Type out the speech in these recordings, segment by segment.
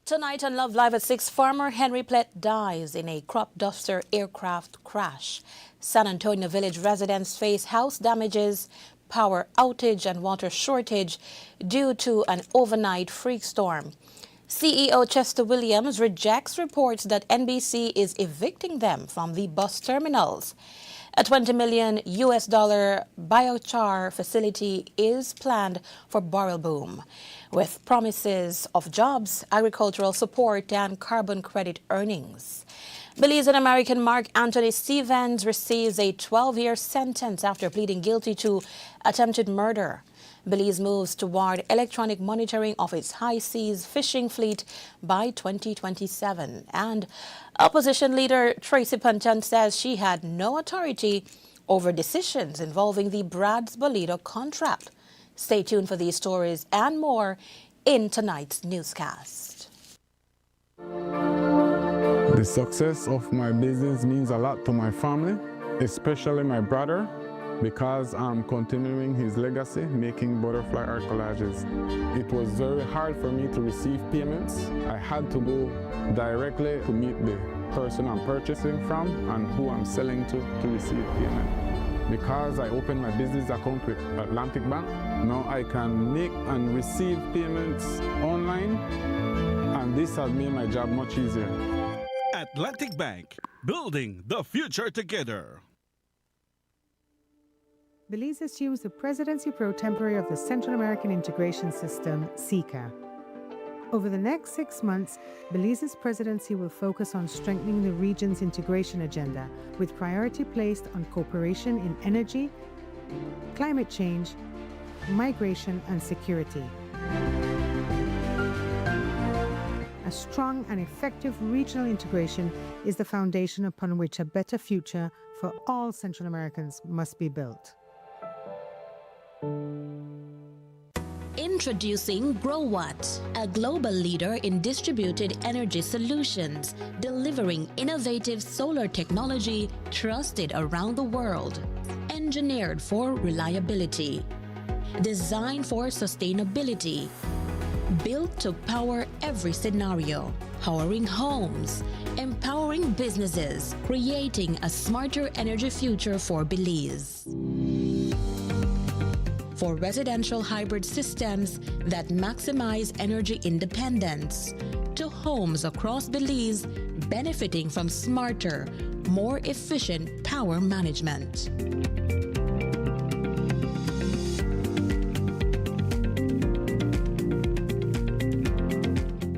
Tonight on Love Live at 6, farmer Henry Plett dies in a crop duster aircraft crash. San Antonio Village residents face house damages, power outage and water shortage due to an overnight freak storm. CEO Chester Williams rejects reports that NBC is evicting them from the bus terminals. A $20 million biochar facility is planned for Barrelboom, with promises of jobs, agricultural support, and carbon credit earnings. Belizean American Mark Anthony Stevens receives a 12-year sentence after pleading guilty to attempted murder. Belize moves toward electronic monitoring of its high seas fishing fleet by 2027. And opposition leader Tracy Panton says she had no authority over decisions involving the Brads-Bolito contract. Stay tuned for these stories and more in tonight's newscast. The success of my business means a lot to my family, especially my brother, because I'm continuing his legacy, making butterfly art collages. It was very hard for me to receive payments. I had to go directly to meet the person I'm purchasing from and who I'm selling to receive payment. Because I opened my business account with Atlantic Bank, now I can make and receive payments online, and this has made my job much easier. Atlantic Bank, building the future together. Belize assumes the presidency pro tempore of the Central American Integration System, CICA. Over the next 6 months, Belize's presidency will focus on strengthening the region's integration agenda, with priority placed on cooperation in energy, climate change, migration, and security. A strong and effective regional integration is the foundation upon which a better future for all Central Americans must be built. Introducing GrowWatt, a global leader in distributed energy solutions, delivering innovative solar technology trusted around the world. Engineered for reliability, designed for sustainability, built to power every scenario, powering homes, empowering businesses, creating a smarter energy future for Belize. For residential hybrid systems that maximize energy independence, to homes across Belize benefiting from smarter, more efficient power management.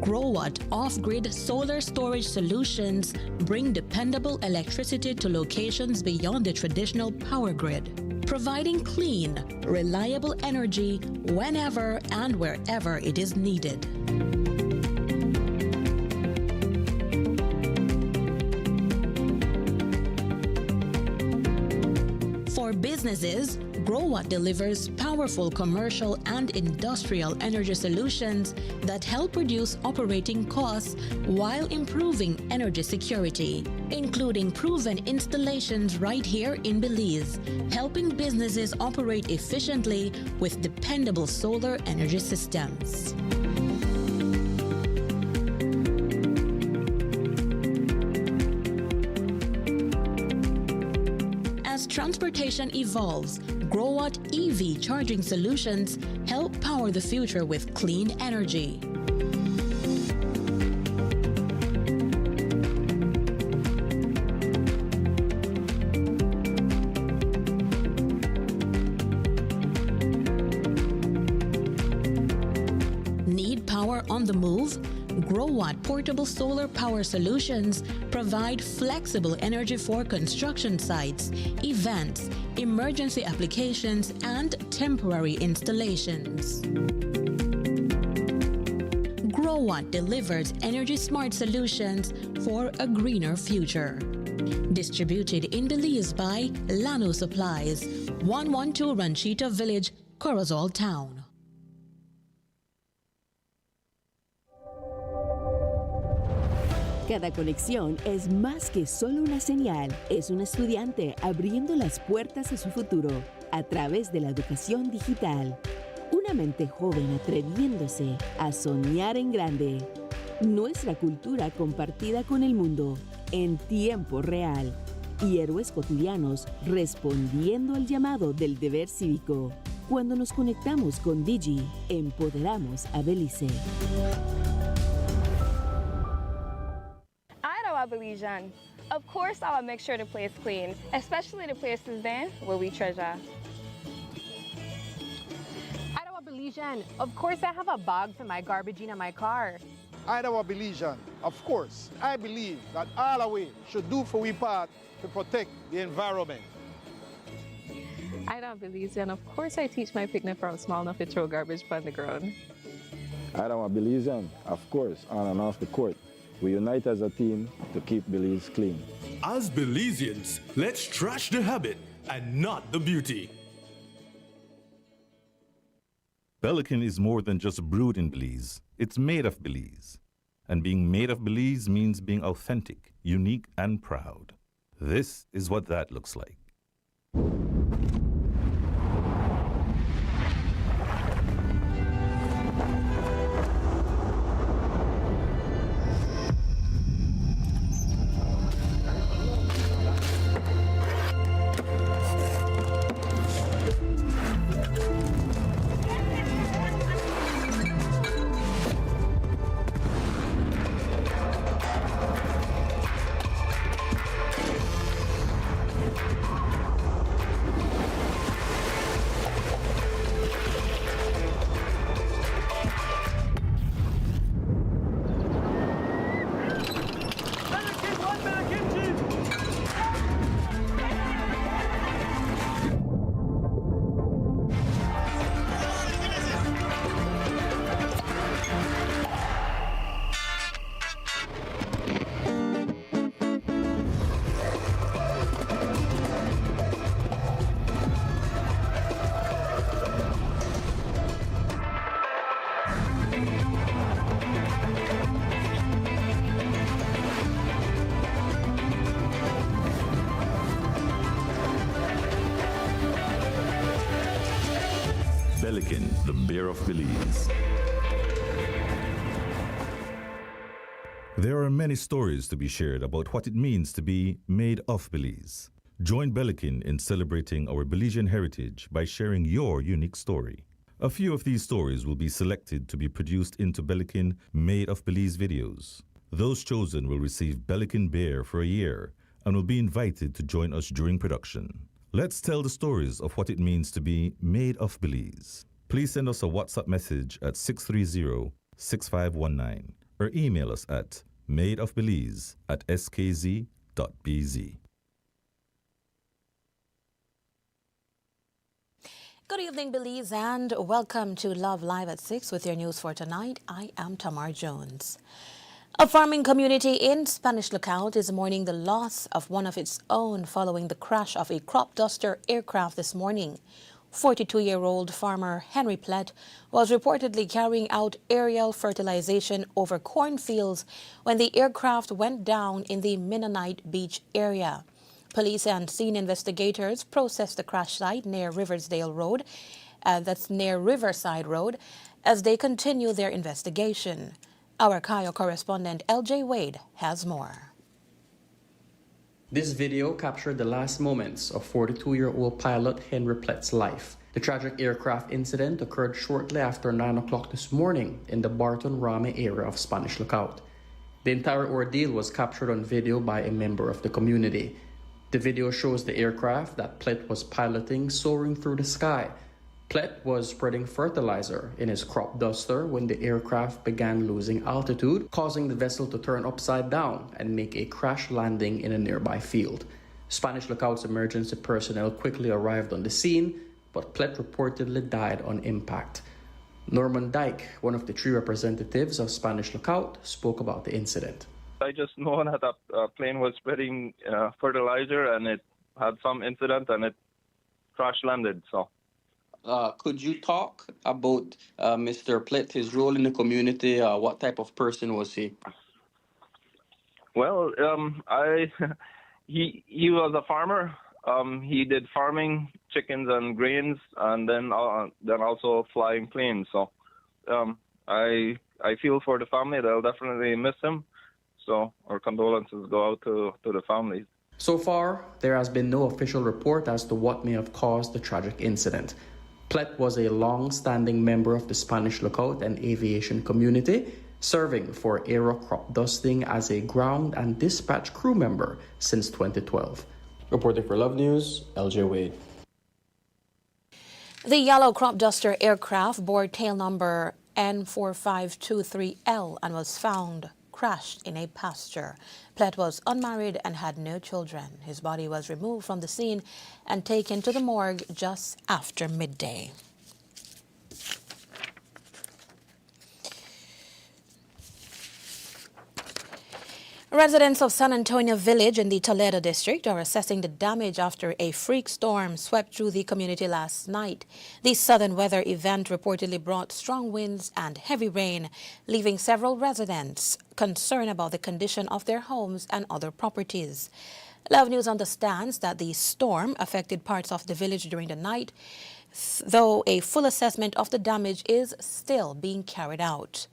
GrowWatt off-grid solar storage solutions bring dependable electricity to locations beyond the traditional power grid, providing clean, reliable energy whenever and wherever it is needed. For businesses, GrowWatt delivers powerful commercial and industrial energy solutions that help reduce operating costs while improving energy security, including proven installations right here in Belize, helping businesses operate efficiently with dependable solar energy systems. As transportation evolves, GrowWatt EV charging solutions help power the future with clean energy. Need power on the move? GrowWatt portable solar power solutions provide flexible energy for construction sites, events, emergency applications, and temporary installations. GrowWatt delivers energy-smart solutions for a greener future. Distributed in Belize by Llano Supplies, 112 Ranchita Village, Corozal Town. Cada conexión es más que solo una señal, es un estudiante abriendo las puertas a su futuro a través de la educación digital. Una mente joven atreviéndose a soñar en grande. Nuestra cultura compartida con el mundo en tiempo real. Y héroes cotidianos respondiendo al llamado del deber cívico. Cuando nos conectamos con Digi, empoderamos a Belice. Iowa Belizean. Of course, I will make sure the place clean, especially the places then where we treasure. Iowa Belizean. Of course, I have a bag for my garbage in my car. Iowa Belizean. Of course, I believe that all of we should do for we part to protect the environment. Iowa Belizean. Of course, I teach my picnic from small enough to throw garbage on the ground. Iowa Belizean. Of course, on and off the court. We unite as a team to keep Belize clean. As Belizeans, let's trash the habit and not the beauty. Pelican is more than just brewed in Belize. It's made of Belize. And being made of Belize means being authentic, unique, and proud. This is what that looks like. Pelican, the bear of Belize. There are many stories to be shared about what it means to be made of Belize. Join Pelican in celebrating our Belizean heritage by sharing your unique story. A few of these stories will be selected to be produced into Pelican Made of Belize videos. Those chosen will receive Pelican Bear for a year and will be invited to join us during production. Let's tell the stories of what it means to be made of Belize. Please send us a WhatsApp message at 630-6519 or email us at madeofbelize@skz.bz. Good evening, Belize, and welcome to Love Live at 6 with your news for tonight. I am Tamar Jones. A farming community in Spanish Lookout is mourning the loss of one of its own following the crash of a crop duster aircraft this morning. 42-year-old farmer Henry Plett was reportedly carrying out aerial fertilization over cornfields when the aircraft went down in the Mennonite Beach area. Police and scene investigators processed the crash site near Riversdale Road, that's near Riverside Road, as they continue their investigation. Our Cayo correspondent LJ Wade has more. This video captured the last moments of 42-year-old pilot Henry Plett's life. The tragic aircraft incident occurred shortly after 9 o'clock this morning in the Barton Rame area of Spanish Lookout. The entire ordeal was captured on video by a member of the community. The video shows the aircraft that Plett was piloting soaring through the sky. Plett was spreading fertilizer in his crop duster when the aircraft began losing altitude, causing the vessel to turn upside down and make a crash landing in a nearby field. Spanish Lookout's emergency personnel quickly arrived on the scene, but Plett reportedly died on impact. Norman Dyke, one of the three representatives of Spanish Lookout, spoke about the incident. I just know that a plane was spreading fertilizer and it had some incident and it crash landed. So. Could you talk about Mr. Plett, his role in the community? What type of person was he? Well, he was a farmer. He did farming, chickens and grains, and then also flying planes. So I I feel for the family. They'll definitely miss him. So our condolences go out to the families. So far, there has been no official report as to what may have caused the tragic incident. Plett was a long-standing member of the Spanish lookout and aviation community, serving for aero crop dusting as a ground and dispatch crew member since 2012. Reporting for Love News, LJ Wade. The yellow crop duster aircraft bore tail number N4523L and was found crashed in a pasture. Plett was unmarried and had no children. His body was removed from the scene and taken to the morgue just after midday. Residents of San Antonio Village in the Toledo district are assessing the damage after a freak storm swept through the community last night. The southern weather event reportedly brought strong winds and heavy rain, leaving several residents concerned about the condition of their homes and other properties. Love News understands that the storm affected parts of the village during the night, though a full assessment of the damage is still being carried out.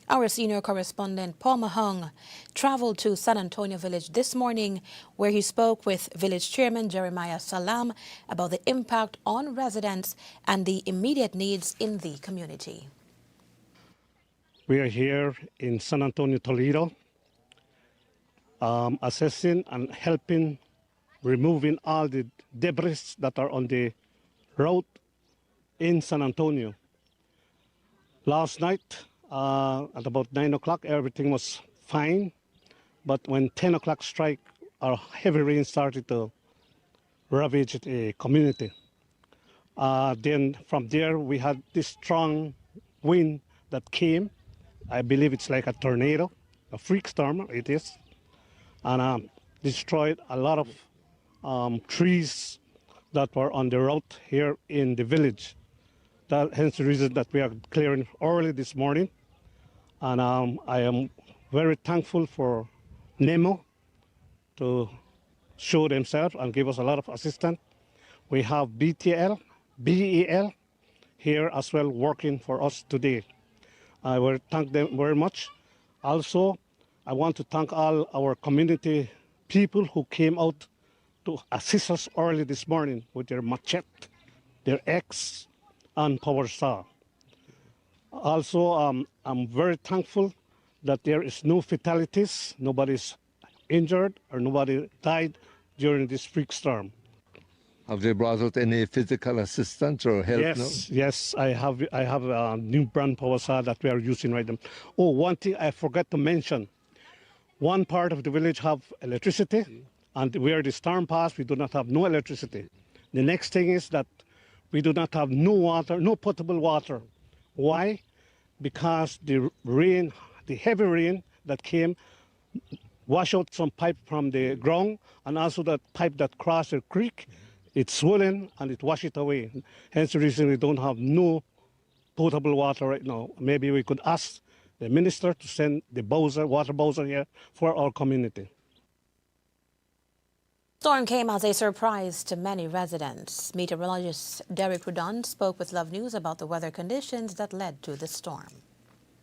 Our senior correspondent, Paul Mahung, traveled to San Antonio Village this morning, where he spoke with Village Chairman Jeremiah Salam about the impact on residents and the immediate needs in the community. We are here in San Antonio, Toledo, assessing and helping removing all the debris that are on the road in San Antonio. Last night, at about 9 o'clock, everything was fine. But when 10 o'clock strike, our heavy rain started to ravage the community. Then from there, we had this strong wind that came. I believe it's like a tornado, a freak storm it is, and destroyed a lot of trees that were on the road here in the village. Hence the reason that we are clearing early this morning. And I am very thankful for NEMO to show themselves and give us a lot of assistance. We have BEL here as well working for us today. I will thank them very much. Also, I want to thank all our community people who came out to assist us early this morning with their machete, their axe, and power saw. Also, I'm very thankful that there is no fatalities, nobody's injured or nobody died during this freak storm. Have they brought out any physical assistance or help? Yes, I have a new brand power saw that we are using right now. Oh, one thing I forgot to mention. One part of the village have electricity, and where the storm passed, we do not have no electricity. The next thing is that we do not have no water, no potable water. Why? Because the rain, the heavy rain that came, washed out some pipe from the ground, and also that pipe that crossed the creek, it's swollen and it washed it away. Hence the reason we don't have no potable water right now. Maybe we could ask the minister to send the water bowser here for our community. Storm came as a surprise to many residents. Meteorologist Derek Rudon spoke with Love News about the weather conditions that led to the storm.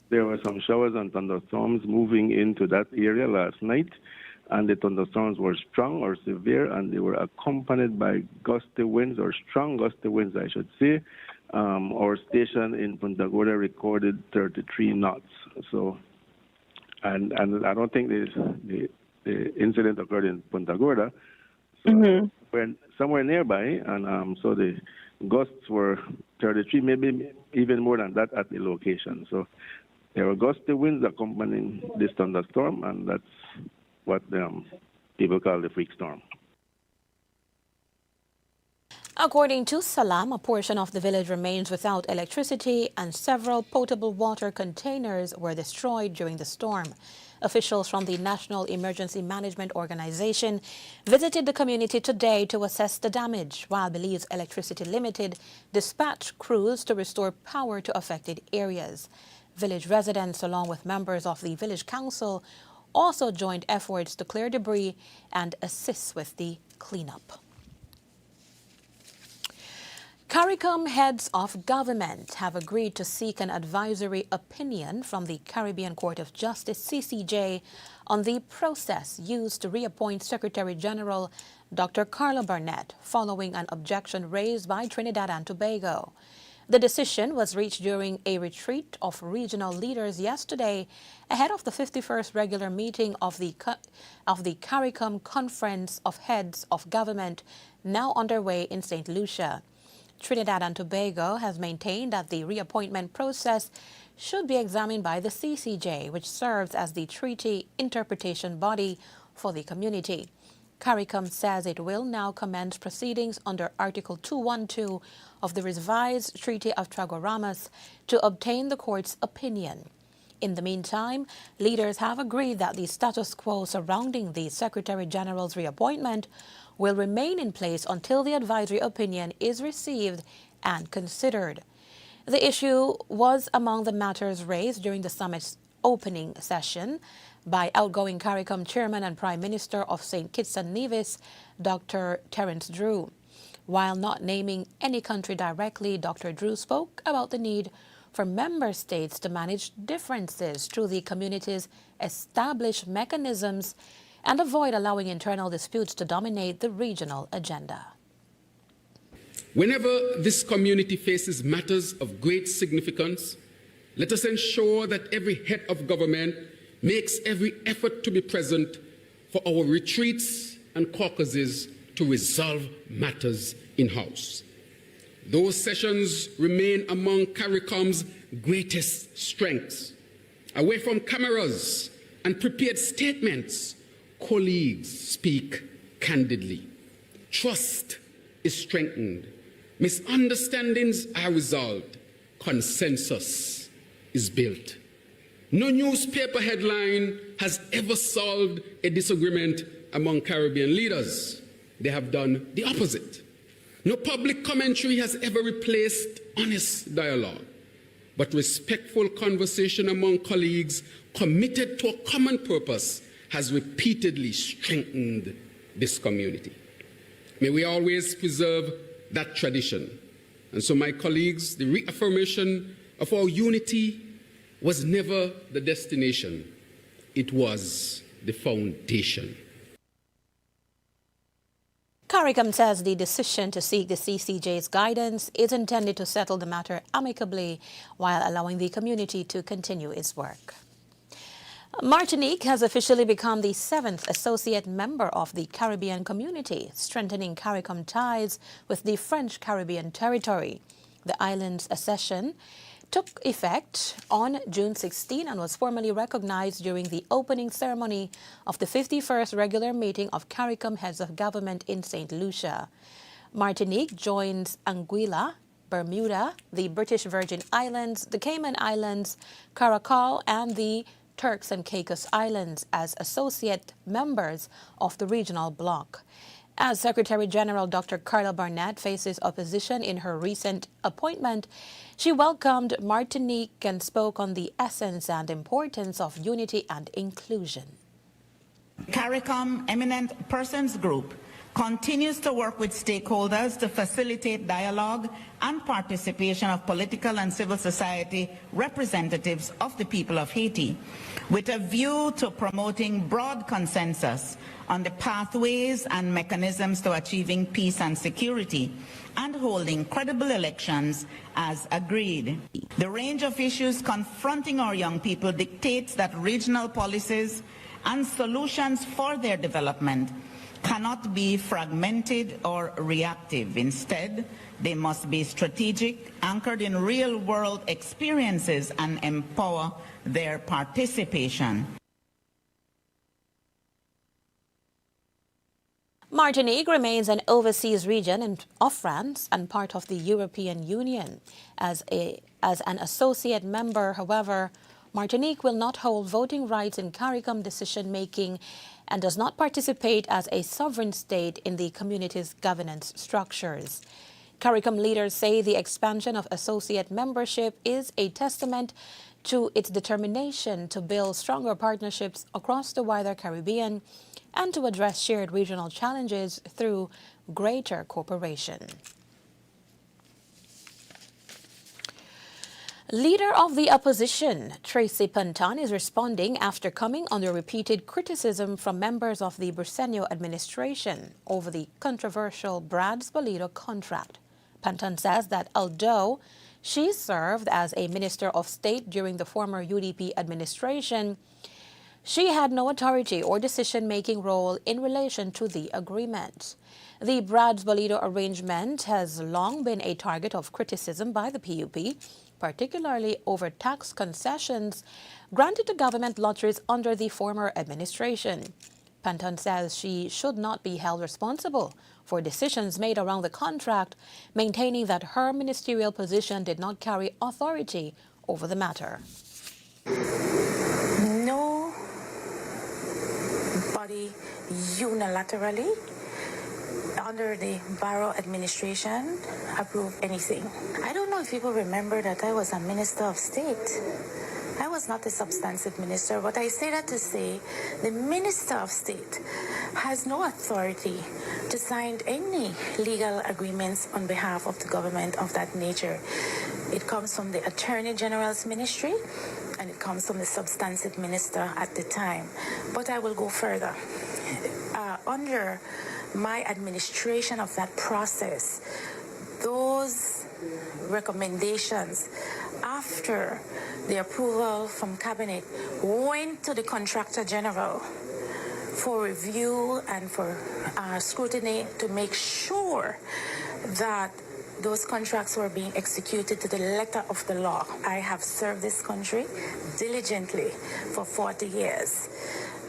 There were some showers and thunderstorms moving into that area last night, and the thunderstorms were strong or severe, and they were accompanied by gusty winds, or strong gusty winds, I should say. Our station in Punta Gorda recorded 33 knots. So, and I don't think the incident occurred in Punta Gorda. So we're somewhere nearby, and so the gusts were 33, maybe even more than that at the location. So there were gusty winds accompanying this thunderstorm, and that's what people call the freak storm. According to Salam, a portion of the village remains without electricity, and several potable water containers were destroyed during the storm. Officials from the National Emergency Management Organization visited the community today to assess the damage, while Belize Electricity Limited dispatched crews to restore power to affected areas. Village residents, along with members of the village council, also joined efforts to clear debris and assist with the cleanup. CARICOM heads of government have agreed to seek an advisory opinion from the Caribbean Court of Justice, CCJ, on the process used to reappoint Secretary General Dr. Carla Burnett following an objection raised by Trinidad and Tobago. The decision was reached during a retreat of regional leaders yesterday ahead of the 51st regular meeting of the CARICOM Conference of Heads of Government now underway in St. Lucia. Trinidad and Tobago has maintained that the reappointment process should be examined by the CCJ, which serves as the treaty interpretation body for the community. CARICOM says it will now commence proceedings under Article 212 of the revised Treaty of Tragoramas to obtain the court's opinion. In the meantime, leaders have agreed that the status quo surrounding the Secretary General's reappointment will remain in place until the advisory opinion is received and considered. The issue was among the matters raised during the summit's opening session by outgoing CARICOM Chairman and Prime Minister of St. Kitts and Nevis, Dr. Terence Drew. While not naming any country directly, Dr. Drew spoke about the need for member states to manage differences through the community's established mechanisms and avoid allowing internal disputes to dominate the regional agenda. Whenever this community faces matters of great significance, let us ensure that every head of government makes every effort to be present for our retreats and caucuses to resolve matters in-house. Those sessions remain among CARICOM's greatest strengths. Away from cameras and prepared statements, colleagues speak candidly. Trust is strengthened. Misunderstandings are resolved. Consensus is built. No newspaper headline has ever solved a disagreement among Caribbean leaders. They have done the opposite. No public commentary has ever replaced honest dialogue, but respectful conversation among colleagues committed to a common purpose has repeatedly strengthened this community. May we always preserve that tradition. And so, my colleagues, the reaffirmation of our unity was never the destination. It was the foundation. CARICOM says the decision to seek the CCJ's guidance is intended to settle the matter amicably while allowing the community to continue its work. Martinique has officially become the 7th associate member of the Caribbean community, strengthening CARICOM ties with the French Caribbean territory. The island's accession took effect on June 16 and was formally recognized during the opening ceremony of the 51st regular meeting of CARICOM heads of government in St. Lucia. Martinique joins Anguilla, Bermuda, the British Virgin Islands, the Cayman Islands, Curacao, and the Turks and Caicos Islands as associate members of the regional bloc. As Secretary General Dr. Carla Burnett faces opposition in her recent appointment, she welcomed Martinique and spoke on the essence and importance of unity and inclusion. CARICOM Eminent Persons Group continues to work with stakeholders to facilitate dialogue and participation of political and civil society representatives of the people of Haiti, with a view to promoting broad consensus on the pathways and mechanisms to achieving peace and security, and holding credible elections as agreed. The range of issues confronting our young people dictates that regional policies and solutions for their development cannot be fragmented or reactive. Instead, they must be strategic, anchored in real-world experiences, and empower their participation. Martinique remains an overseas region of France and part of the European Union. As an associate member, however, Martinique will not hold voting rights in CARICOM decision-making and does not participate as a sovereign state in the community's governance structures. CARICOM leaders say the expansion of associate membership is a testament to its determination to build stronger partnerships across the wider Caribbean and to address shared regional challenges through greater cooperation. Leader of the opposition, Tracy Panton, is responding after coming under repeated criticism from members of the Briceño administration over the controversial Brads-Bolito contract. Panton says that although she served as a Minister of State during the former UDP administration, she had no authority or decision-making role in relation to the agreement. The Brads-Bolito arrangement has long been a target of criticism by the PUP, particularly over tax concessions granted to government lotteries under the former administration. Panton says she should not be held responsible for decisions made around the contract, maintaining that her ministerial position did not carry authority over the matter. Nobody unilaterally under the Barrow administration approved anything. I don't know if people remember that I was a Minister of State. I was not a substantive minister, but I say that to say the Minister of State has no authority to sign any legal agreements on behalf of the government of that nature. It comes from the Attorney General's ministry, and it comes from the substantive minister at the time. But I will go further. Under my administration of that process, those recommendations after the approval from cabinet went to the contractor general for review and for scrutiny to make sure that those contracts were being executed to the letter of the law. I have served this country diligently for 40 years,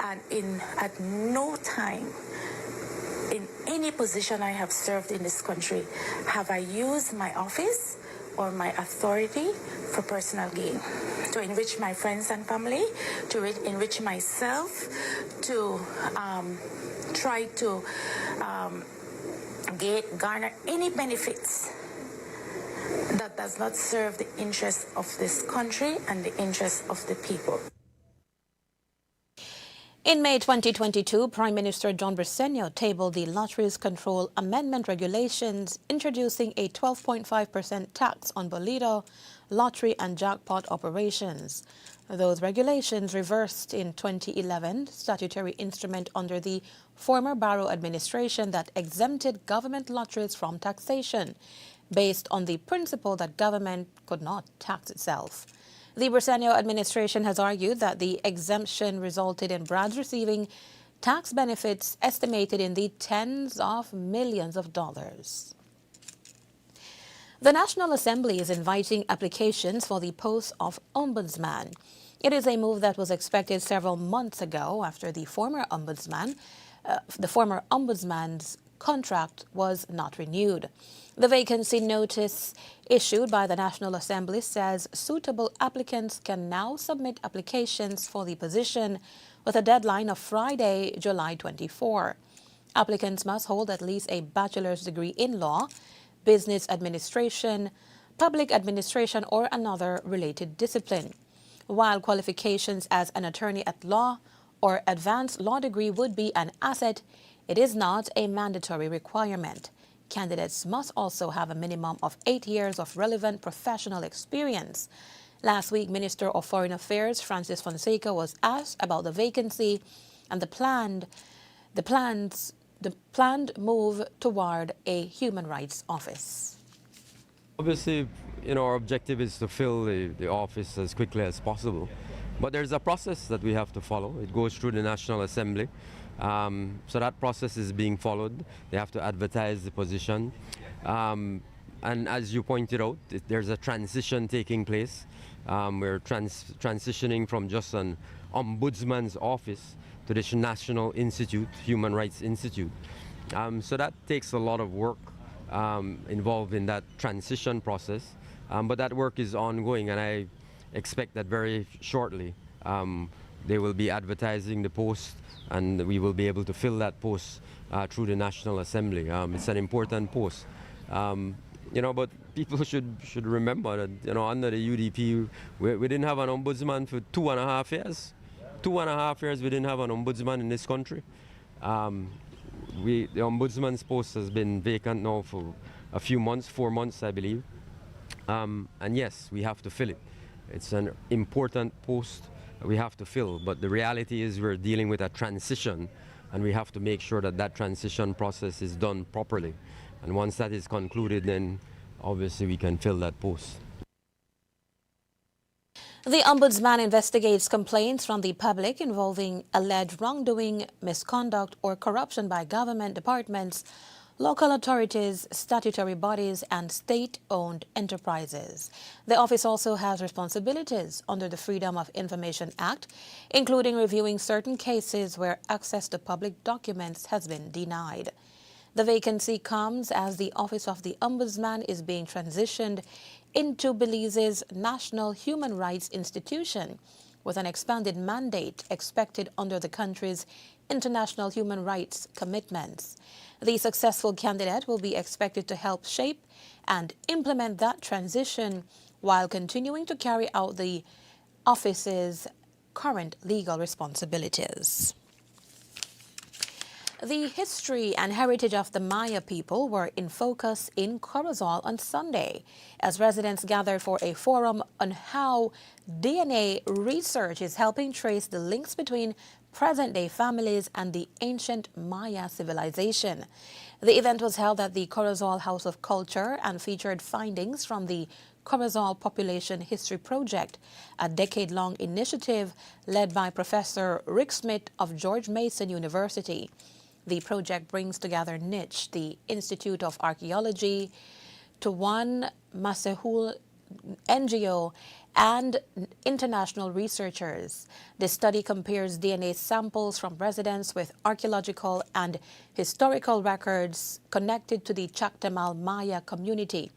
and at no time in any position I have served in this country have I used my office or my authority for personal gain, to enrich my friends and family, to enrich myself, to try to garner any benefits that does not serve the interests of this country and the interests of the people. In May 2022, Prime Minister John Briceño tabled the Lotteries Control Amendment Regulations, introducing a 12.5% tax on Bolito, lottery and jackpot operations. Those regulations reversed in 2011 statutory instrument under the former Barrow administration that exempted government lotteries from taxation, based on the principle that government could not tax itself. The Briceño administration has argued that the exemption resulted in Brads receiving tax benefits estimated in the tens of millions of dollars. The National Assembly is inviting applications for the post of Ombudsman. It is a move that was expected several months ago after the former ombudsman's contract was not renewed. The vacancy notice issued by the National Assembly says suitable applicants can now submit applications for the position with a deadline of Friday, July 24. Applicants must hold at least a bachelor's degree in law, business administration, public administration, or another related discipline. While qualifications as an attorney at law or advanced law degree would be an asset, it is not a mandatory requirement. Candidates must also have a minimum of 8 years of relevant professional experience. Last week, Minister of Foreign Affairs Francis Fonseca was asked about the vacancy and the planned move toward a human rights office. Obviously, our objective is to fill the office as quickly as possible. But there's a process that we have to follow. It goes through the National Assembly. So that process is being followed. They have to advertise the position. And as you pointed out, there's a transition taking place. We're transitioning from just an ombudsman's office to this National Institute, Human Rights Institute. So that takes a lot of work involved in that transition process. But that work is ongoing, and I expect that very shortly they will be advertising the post, and we will be able to fill that post through the National Assembly. It's an important post. But people should remember that, under the UDP, we didn't have an ombudsman for 2.5 years. 2.5 years we didn't have an ombudsman in this country. The ombudsman's post has been vacant now for a few months, 4 months, I believe. And yes, we have to fill it. It's an important post we have to fill, but the reality is we're dealing with a transition, and we have to make sure that that transition process is done properly. And once that is concluded, then obviously we can fill that post. The Ombudsman investigates complaints from the public involving alleged wrongdoing, misconduct, or corruption by government departments, local authorities, statutory bodies, and state-owned enterprises. The office also has responsibilities under the Freedom of Information Act, including reviewing certain cases where access to public documents has been denied. The vacancy comes as the Office of the Ombudsman is being transitioned into Belize's National Human Rights Institution, with an expanded mandate expected under the country's international human rights commitments. The successful candidate will be expected to help shape and implement that transition while continuing to carry out the office's current legal responsibilities. The history and heritage of the Maya people were in focus in Corozal on Sunday as residents gathered for a forum on how DNA research is helping trace the links between present-day families and the ancient Maya civilization. The event was held at the Corozal House of Culture and featured findings from the Corozal Population History Project, a decade-long initiative led by Professor Rick Smith of George Mason University. The project brings together NICH, the Institute of Archaeology, Tuwan Masehul NGO, and international researchers. The study compares DNA samples from residents with archaeological and historical records connected to the Chactamal Maya community.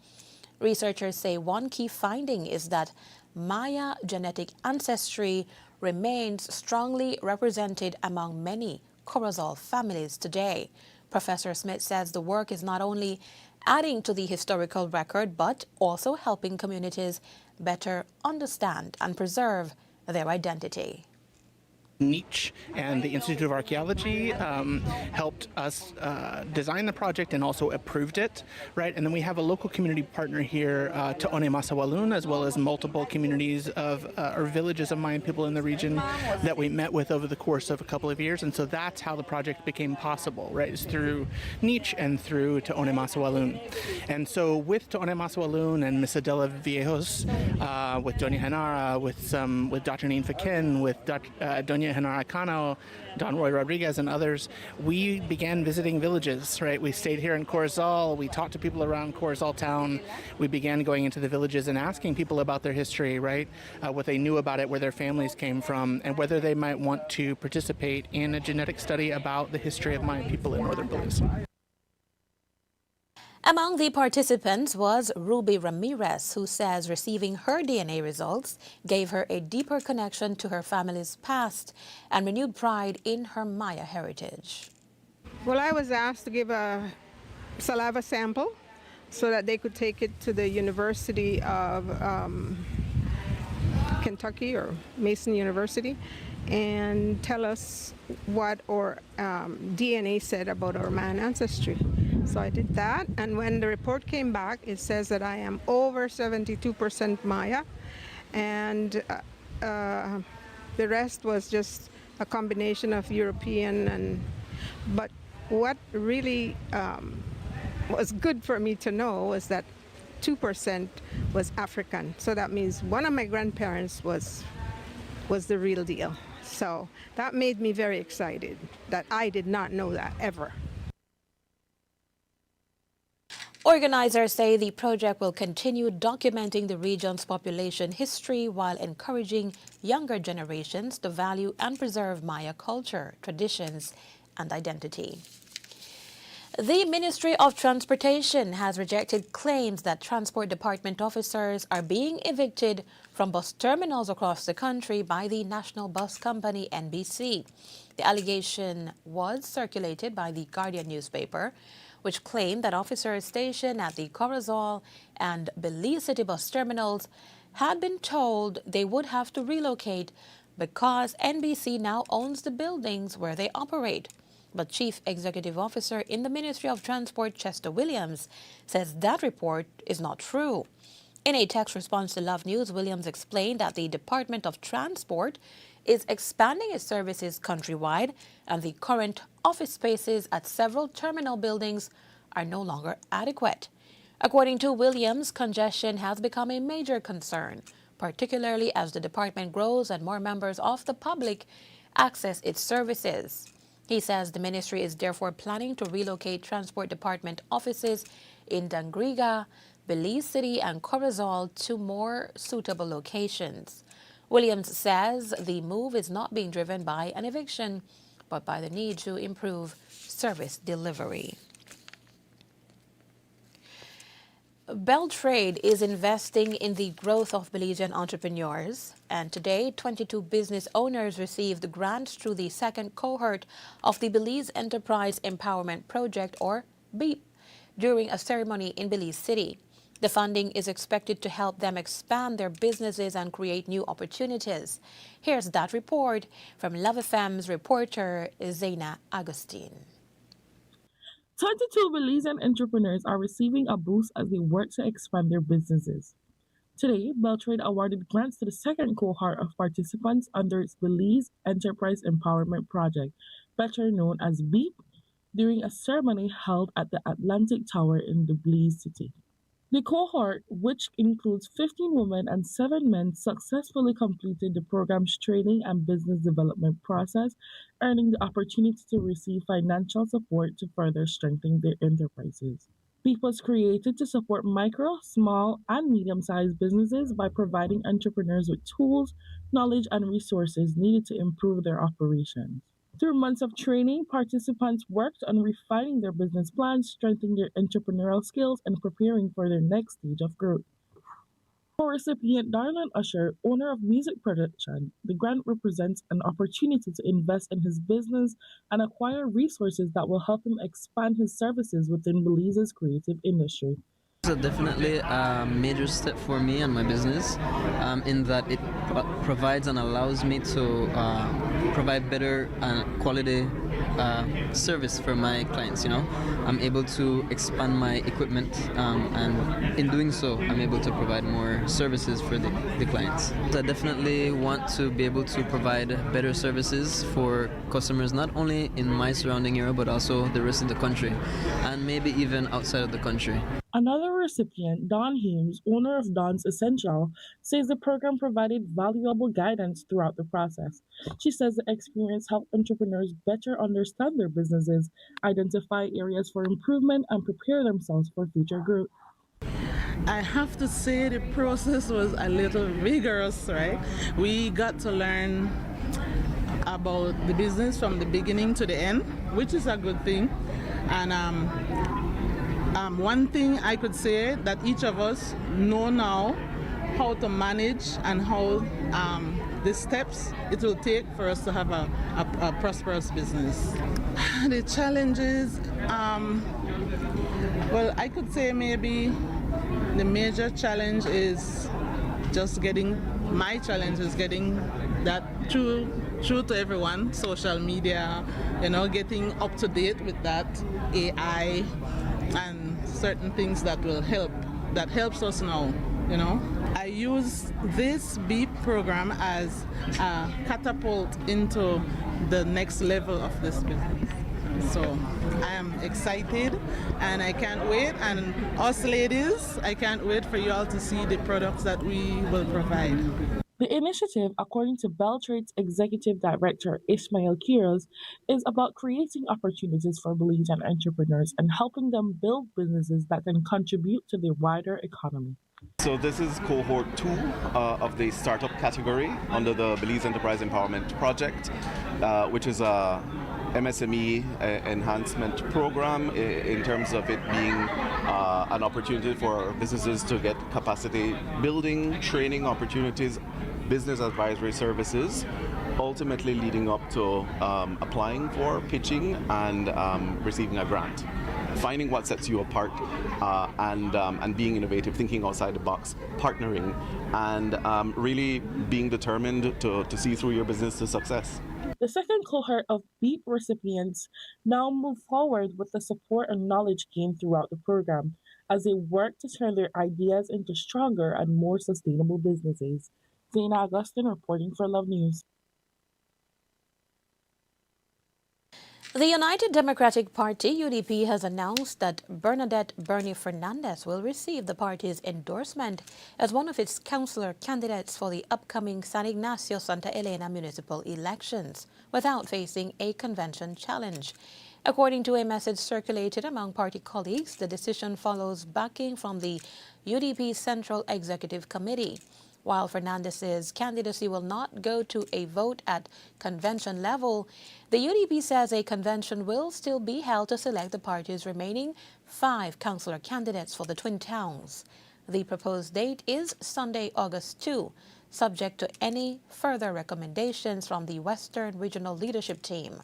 Researchers say one key finding is that Maya genetic ancestry remains strongly represented among many Corozal families today. Professor Smith says the work is not only adding to the historical record, but also helping communities better understand and preserve their identity. NICH and the Institute of Archaeology helped us design the project and also approved it, right? And then we have a local community partner here, To'one Masawalun, as well as multiple communities of or villages of Mayan people in the region that we met with over the course of a couple of years. And so that's how the project became possible, right? It's through NICH and through To'one Masawalun. And so with To'one Masawalun and Miss Adela Viejos, with Doña Henara, with Dr. Neen Fakin, with Doña Henara Cano, Don Roy Rodriguez, and others, we began visiting villages, right? We stayed here in Corozal. We talked to people around Corozal town. We began going into the villages and asking people about their history, right? What they knew about it, where their families came from, and whether they might want to participate in a genetic study about the history of Mayan people in northern Belize. Among the participants was Ruby Ramirez, who says receiving her DNA results gave her a deeper connection to her family's past and renewed pride in her Maya heritage. Well, I was asked to give a saliva sample so that they could take it to the University of Kentucky or Mason University and tell us what our DNA said about our Mayan ancestry. So I did that, and when the report came back, it says that I am over 72% Maya, and the rest was just a combination of European but what really was good for me to know was that 2% was African. So that means one of my grandparents was the real deal. So that made me very excited that I did not know that ever. Organizers say the project will continue documenting the region's population history while encouraging younger generations to value and preserve Maya culture, traditions, and identity. The Ministry of Transportation has rejected claims that Transport Department officers are being evicted from bus terminals across the country by the national bus company NBC. The allegation was circulated by the Guardian newspaper, which claimed that officers stationed at the Corozal and Belize City bus terminals had been told they would have to relocate because NBC now owns the buildings where they operate. But Chief Executive Officer in the Ministry of Transport, Chester Williams, says that report is not true. In a text response to Love News, Williams explained that the Department of Transport is expanding its services countrywide, and the current office spaces at several terminal buildings are no longer adequate. According to Williams, congestion has become a major concern, particularly as the department grows and more members of the public access its services. He says the ministry is therefore planning to relocate Transport Department offices in Dangriga, Belize City, and Corozal to more suitable locations. Williams says the move is not being driven by an eviction, but by the need to improve service delivery. Beltrade is investing in the growth of Belizean entrepreneurs, and today 22 business owners received grants through the second cohort of the Belize Enterprise Empowerment Project, or BEEP, during a ceremony in Belize City. The funding is expected to help them expand their businesses and create new opportunities. Here's that report from Love FM's reporter Zaina Agustin. 22 Belizean entrepreneurs are receiving a boost as they work to expand their businesses. Today, Beltrade awarded grants to the second cohort of participants under its Belize Enterprise Empowerment Project, better known as BEEP, during a ceremony held at the Atlantic Tower in the Belize City. The cohort, which includes 15 women and 7 men, successfully completed the program's training and business development process, earning the opportunity to receive financial support to further strengthen their enterprises. BEEP was created to support micro, small, and medium-sized businesses by providing entrepreneurs with tools, knowledge, and resources needed to improve their operations. Through months of training, participants worked on refining their business plans, strengthening their entrepreneurial skills, and preparing for their next stage of growth. For recipient Darlan Usher, owner of Music Production, the grant represents an opportunity to invest in his business and acquire resources that will help him expand his services within Belize's creative industry. It's definitely a major step for me and my business in that it provides and allows me to provide better quality service for my clients. I'm able to expand my equipment and in doing so I'm able to provide more services for the clients. I definitely want to be able to provide better services for customers not only in my surrounding area but also the rest of the country and maybe even outside of the country. Another recipient, Dawn Humes, owner of Dawn's Essential, says the program provided valuable guidance throughout the process. She says the experience helped entrepreneurs better understand their businesses, identify areas for improvement, and prepare themselves for future growth. I have to say the process was a little rigorous, right? We got to learn about the business from the beginning to the end, which is a good thing. And one thing I could say that each of us know now how to manage and how the steps it will take for us to have a prosperous business. The challenges, well, I could say maybe the major challenge is just getting that true to everyone, social media, getting up to date with that, AI, and certain things that helps us now, I use this BEEP program as a catapult into the next level of this business. So I am excited and I can't wait, and us ladies, I can't wait for you all to see the products that we will provide. The initiative, according to Beltrade's Executive Director Ismail Quiroz, is about creating opportunities for Belizean entrepreneurs and helping them build businesses that can contribute to the wider economy. So this is cohort 2 of the startup category under the Belize Enterprise Empowerment Project, which is a MSME enhancement program in terms of it being an opportunity for businesses to get capacity building, training opportunities, business advisory services, ultimately leading up to applying for, pitching, and receiving a grant. Finding what sets you apart and being innovative, thinking outside the box, partnering, and really being determined to see through your business to success. The second cohort of BEEP recipients now move forward with the support and knowledge gained throughout the program. as they work to turn their ideas into stronger and more sustainable businesses. Zena Augustine reporting for Love News. The United Democratic Party, UDP, has announced that Bernadette Bernie Fernandez will receive the party's endorsement as one of its councillor candidates for the upcoming San Ignacio Santa Elena municipal elections without facing a convention challenge. According to a message circulated among party colleagues, the decision follows backing from the UDP Central Executive Committee. While Fernandez's candidacy will not go to a vote at convention level, the UDP says a convention will still be held to select the party's remaining 5 councillor candidates for the Twin Towns. The proposed date is Sunday, August 2, subject to any further recommendations from the Western Regional Leadership Team.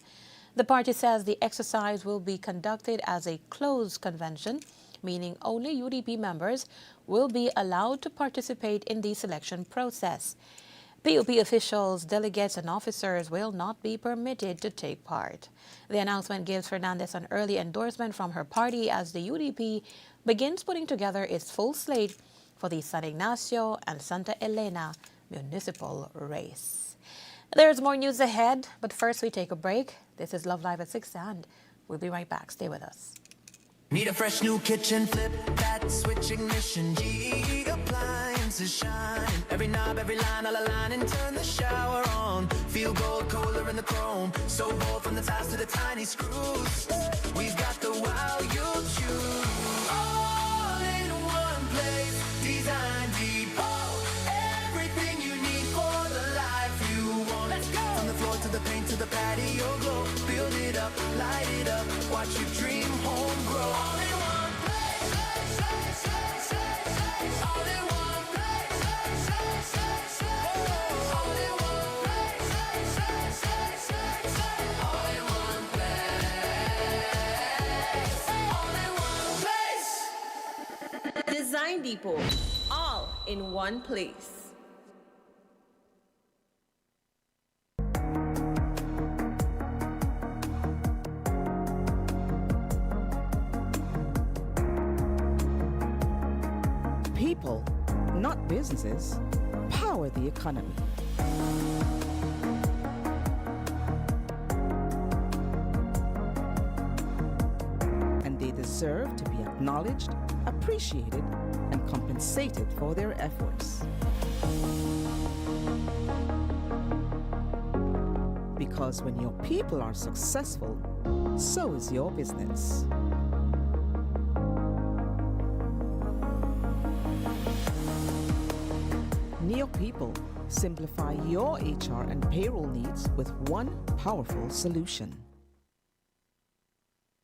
The party says the exercise will be conducted as a closed convention, meaning only UDP members will be allowed to participate in the selection process. PUP officials, delegates, and officers will not be permitted to take part. The announcement gives Fernandez an early endorsement from her party as the UDP begins putting together its full slate for the San Ignacio and Santa Elena municipal race. There's more news ahead, but first we take a break. This is Love Live at 6, and we'll be right back. Stay with us. Need a fresh new kitchen, flip that switch ignition. G appliances shine. Every knob, every line, all align and turn the shower on. Feel gold, cooler in the chrome. So bold from the tiles to the tiny screws. We've got the wow you'll choose. All in one place, Design Depot. Everything you need for the life you want. Let's go. From the floor to the paint to the patio glow. Build it up, light it up. Watch your dream home grow. All in one place. All in one place. All in one place. All in one place. All in one place. Design Depot. All in one place. People, not businesses, power the economy. And they deserve to be acknowledged, appreciated, and compensated for their efforts. Because when your people are successful, so is your business. Neo People, simplify your HR and payroll needs with one powerful solution.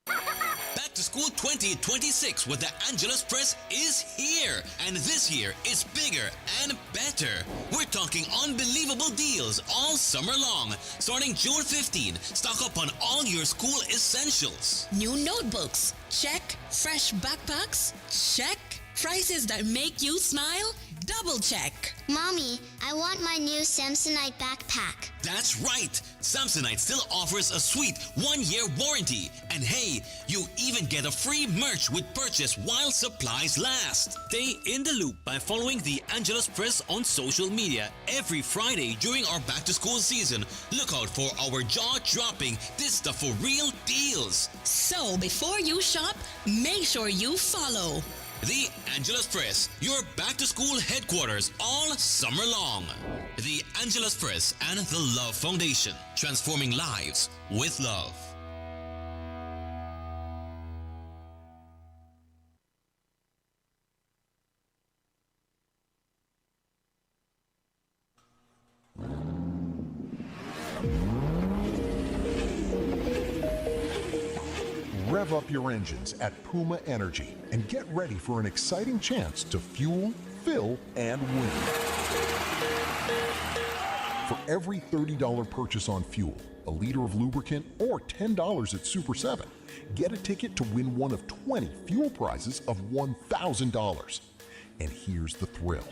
Back to School 2026 with the Angelus Press is here. And this year is bigger and better. We're talking unbelievable deals all summer long. Starting June 15, stock up on all your school essentials. New notebooks, check. Fresh backpacks, check. Prices that make you smile, double check. Mommy, I want my new Samsonite backpack. That's right. Samsonite still offers a sweet 1-year warranty. And hey, you even get a free merch with purchase while supplies last. Stay in the loop by following the Angelus Press on social media. Every Friday during our back to school season, look out for our jaw-dropping This Stuff for Real deals. So before you shop, make sure you follow The Angelus Press, your back-to-school headquarters all summer long. The Angelus Press and the Love Foundation, transforming lives with love. Rev up your engines at Puma Energy and get ready for an exciting chance to fuel, fill, and win. For every $30 purchase on fuel, a liter of lubricant, or $10 at Super 7, get a ticket to win one of 20 fuel prizes of $1,000. And here's the thrill.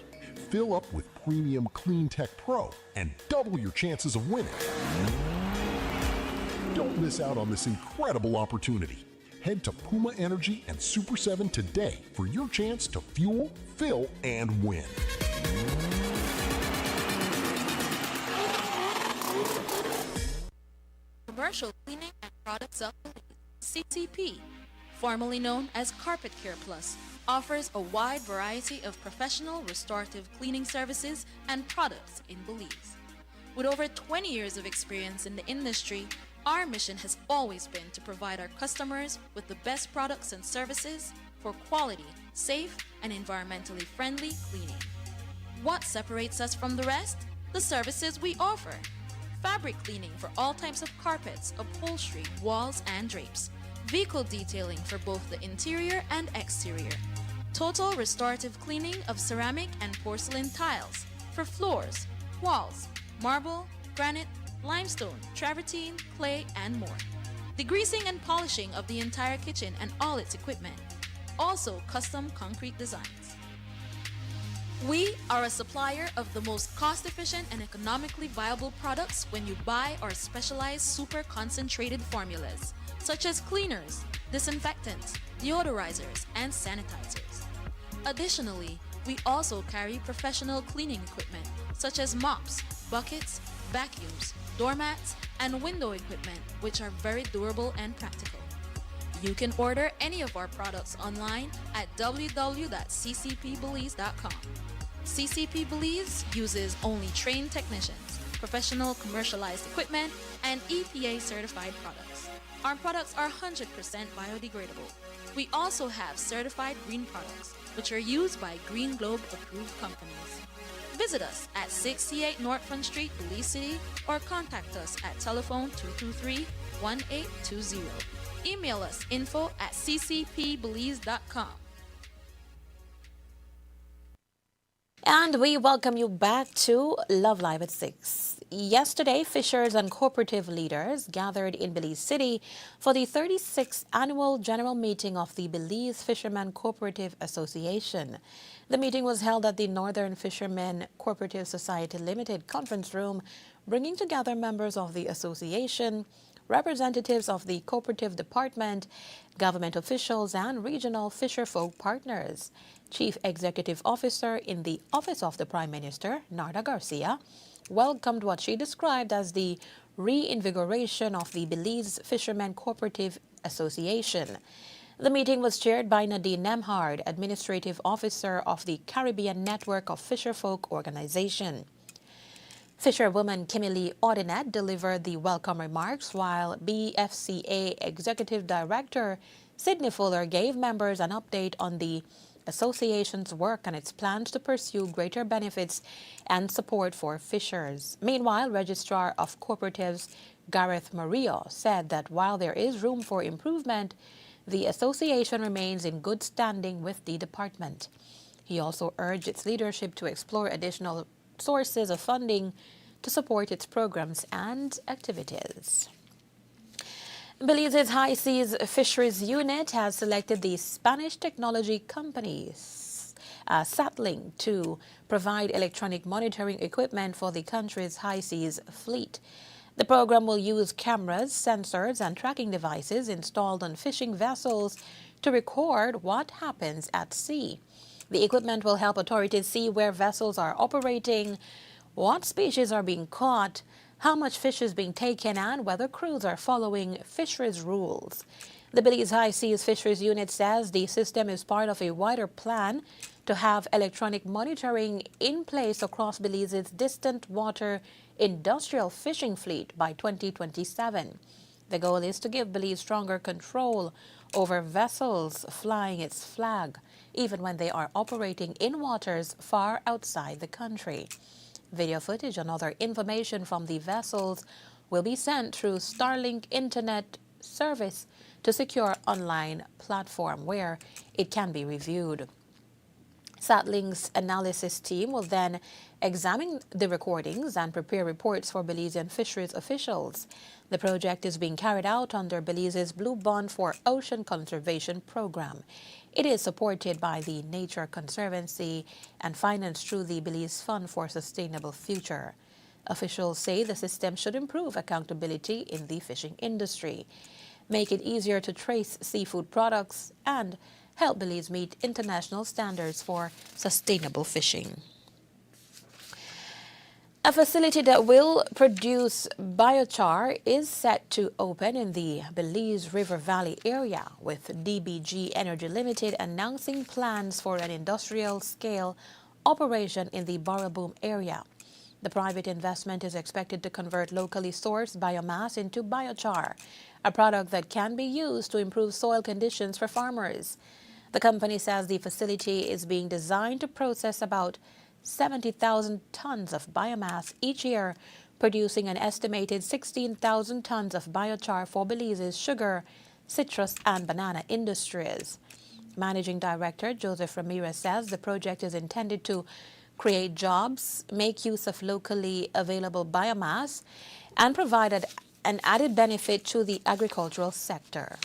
Fill up with premium Clean Tech Pro and double your chances of winning. Don't miss out on this incredible opportunity. Head to Puma Energy and Super 7 today for your chance to fuel, fill, and win. Commercial Cleaning and Products of Belize, CCP, formerly known as Carpet Care Plus, offers a wide variety of professional restorative cleaning services and products in Belize. With over 20 years of experience in the industry, our mission has always been to provide our customers with the best products and services for quality, safe, and environmentally friendly cleaning. What separates us from the rest? The services we offer. Fabric cleaning for all types of carpets, upholstery, walls, and drapes. Vehicle detailing for both the interior and exterior. Total restorative cleaning of ceramic and porcelain tiles for floors, walls, marble, granite, limestone, travertine, clay, and more. Degreasing and polishing of the entire kitchen and all its equipment. Also custom concrete designs. We are a supplier of the most cost-efficient and economically viable products when you buy our specialized super concentrated formulas, such as cleaners, disinfectants, deodorizers, and sanitizers. Additionally, we also carry professional cleaning equipment, such as mops, buckets, vacuums, doormats, and window equipment, which are very durable and practical. You can order any of our products online at www.ccpbelize.com. CCP Belize uses only trained technicians, professional commercialized equipment, and EPA certified products. Our products are 100% biodegradable. We also have certified green products, which are used by Green Globe approved companies. Visit us at 68 North Front Street, Belize City, or contact us at telephone 223-1820. Email us info@ccpbelize.com. And we welcome you back to Love Live at 6. Yesterday, fishers and cooperative leaders gathered in Belize City for the 36th annual general meeting of the Belize Fishermen Cooperative Association. The meeting was held at the Northern Fishermen Cooperative Society Limited conference room, bringing together members of the association, representatives of the cooperative department, government officials, and regional fisherfolk partners. Chief Executive Officer in the Office of the Prime Minister, Narda Garcia, welcomed what she described as the reinvigoration of the Belize Fishermen Cooperative Association. The meeting was chaired by Nadine Nemhard, Administrative Officer of the Caribbean Network of Fisherfolk Organization. Fisherwoman Kimberly Ordinette delivered the welcome remarks, while BFCA Executive Director Sidney Fuller gave members an update on the association's work and its plans to pursue greater benefits and support for fishers. Meanwhile, Registrar of Cooperatives Gareth Murillo said that while there is room for improvement, the association remains in good standing with the department. He also urged its leadership to explore additional sources of funding to support its programs and activities. Belize's High Seas Fisheries Unit has selected the Spanish technology company Satlink to provide electronic monitoring equipment for the country's high seas fleet. The program will use cameras, sensors, and tracking devices installed on fishing vessels to record what happens at sea. The equipment will help authorities see where vessels are operating, what species are being caught, how much fish is being taken, and whether crews are following fisheries rules. The Belize High Seas Fisheries Unit says the system is part of a wider plan to have electronic monitoring in place across Belize's distant water industrial fishing fleet by 2027. The goal is to give Belize stronger control over vessels flying its flag, even when they are operating in waters far outside the country. Video footage and other information from the vessels will be sent through Starlink Internet service to secure online platform where it can be reviewed. Satlink's analysis team will then examine the recordings and prepare reports for Belizean fisheries officials. The project is being carried out under Belize's Blue Bond for Ocean Conservation program. It is supported by the Nature Conservancy and financed through the Belize Fund for Sustainable Future. Officials say the system should improve accountability in the fishing industry. make it easier to trace seafood products, and help Belize meet international standards for sustainable fishing. A facility that will produce biochar is set to open in the Belize River Valley area, with DBG Energy Limited announcing plans for an industrial-scale operation in the Barrelboom area. The private investment is expected to convert locally sourced biomass into biochar, a product that can be used to improve soil conditions for farmers. The company says the facility is being designed to process about 70,000 tons of biomass each year, producing an estimated 16,000 tons of biochar for Belize's sugar, citrus, and banana industries. Managing Director Joseph Ramirez says the project is intended to create jobs, make use of locally available biomass, and provide an added benefit to the agricultural sector.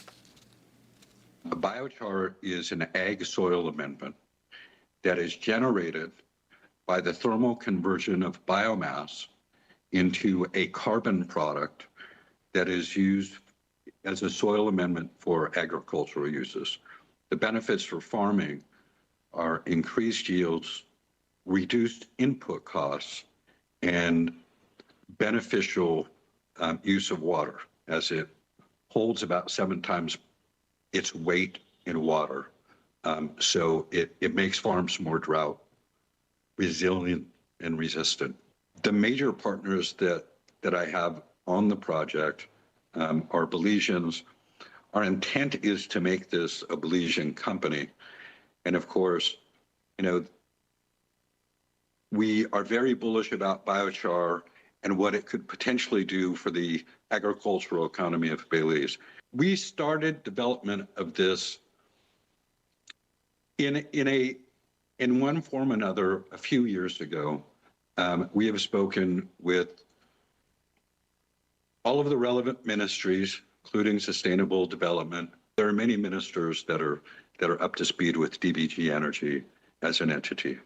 A biochar is an ag soil amendment that is generated by the thermal conversion of biomass into a carbon product that is used as a soil amendment for agricultural uses. The benefits for farming are increased yields, reduced input costs, and beneficial use of water, as it holds about 7 times its weight in water. So it makes farms more drought resilient and resistant. The major partners that I have on the project are Belizeans. Our intent is to make this a Belizean company. And of course, we are very bullish about biochar and what it could potentially do for the agricultural economy of Belize. We started development of this in one form or another a few years ago. We have spoken with all of the relevant ministries, including sustainable development. There are many ministers that are up to speed with DBG Energy as an entity.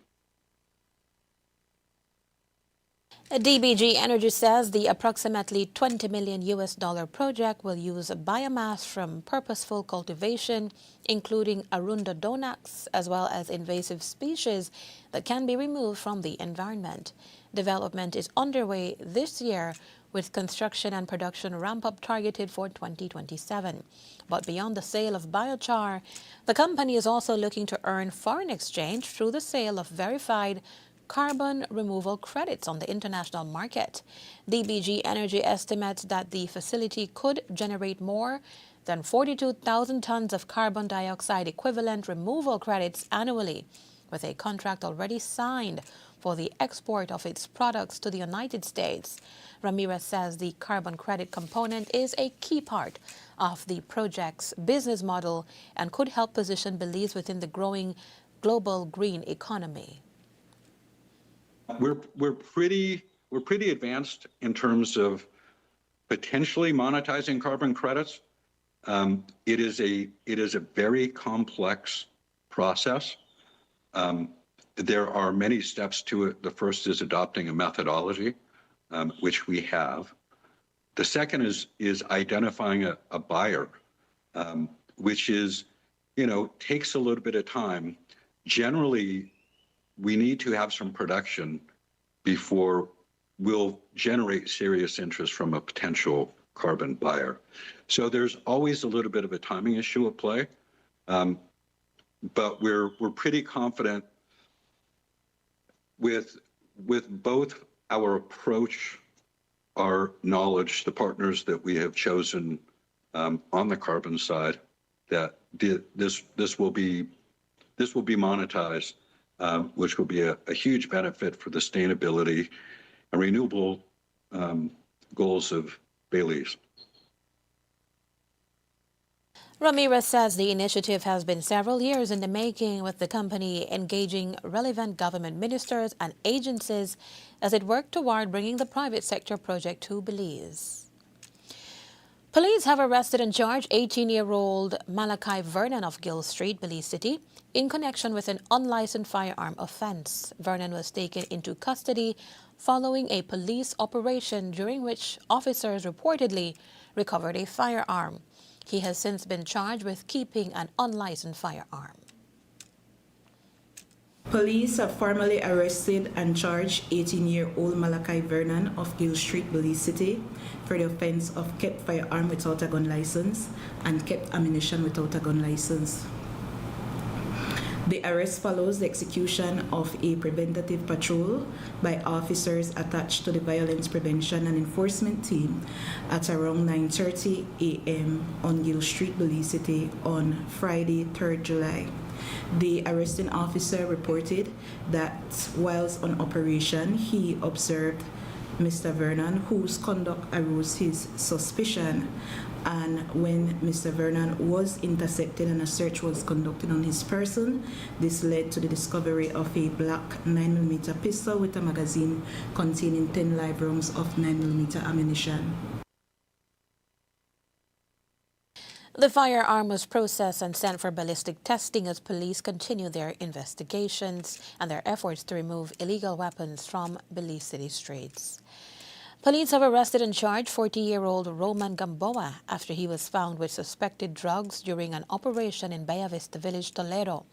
DBG Energy says the approximately $20 million project will use biomass from purposeful cultivation, including Arunda donax, as well as invasive species that can be removed from the environment. Development is underway this year, with construction and production ramp-up targeted for 2027. But beyond the sale of biochar, the company is also looking to earn foreign exchange through the sale of verified carbon removal credits on the international market. DBG Energy estimates that the facility could generate more than 42,000 tons of carbon dioxide equivalent removal credits annually, with a contract already signed for the export of its products to the United States. Ramirez says the carbon credit component is a key part of the project's business model and could help position Belize within the growing global green economy. We're pretty advanced in terms of potentially monetizing carbon credits. It is a very complex process. There are many steps to it. The first is adopting a methodology, which we have. The second is identifying a buyer, which is, takes a little bit of time. Generally, we need to have some production before we'll generate serious interest from a potential carbon buyer. So there's always a little bit of a timing issue at play, but we're pretty confident with both our approach, our knowledge, the partners that we have chosen on the carbon side, that this will be monetized, which will be a huge benefit for the sustainability and renewable goals of Belize. Ramirez says the initiative has been several years in the making, with the company engaging relevant government ministers and agencies as it worked toward bringing the private sector project to Belize. Police have arrested and charged 18-year-old Malachi Vernon of Gill Street, Belize City, in connection with an unlicensed firearm offense. Vernon was taken into custody following a police operation during which officers reportedly recovered a firearm. He has since been charged with keeping an unlicensed firearm. Police have formally arrested and charged 18-year-old Malachi Vernon of Gill Street, Belize City, for the offense of kept firearm without a gun license and kept ammunition without a gun license. The arrest follows the execution of a preventative patrol by officers attached to the Violence Prevention and Enforcement Team at around 9:30 a.m. on Gill Street, Belize City on Friday, 3rd July. The arresting officer reported that whilst on operation, he observed Mr. Vernon, whose conduct aroused his suspicion. And when Mr. Vernon was intercepted and a search was conducted on his person, this led to the discovery of a black 9mm pistol with a magazine containing 10 live rounds of 9mm ammunition. The firearm was processed and sent for ballistic testing as police continue their investigations and their efforts to remove illegal weapons from Belize City streets. Police have arrested and charged 40-year-old Roman Gamboa after he was found with suspected drugs during an operation in Bella Vista Village, Toledo.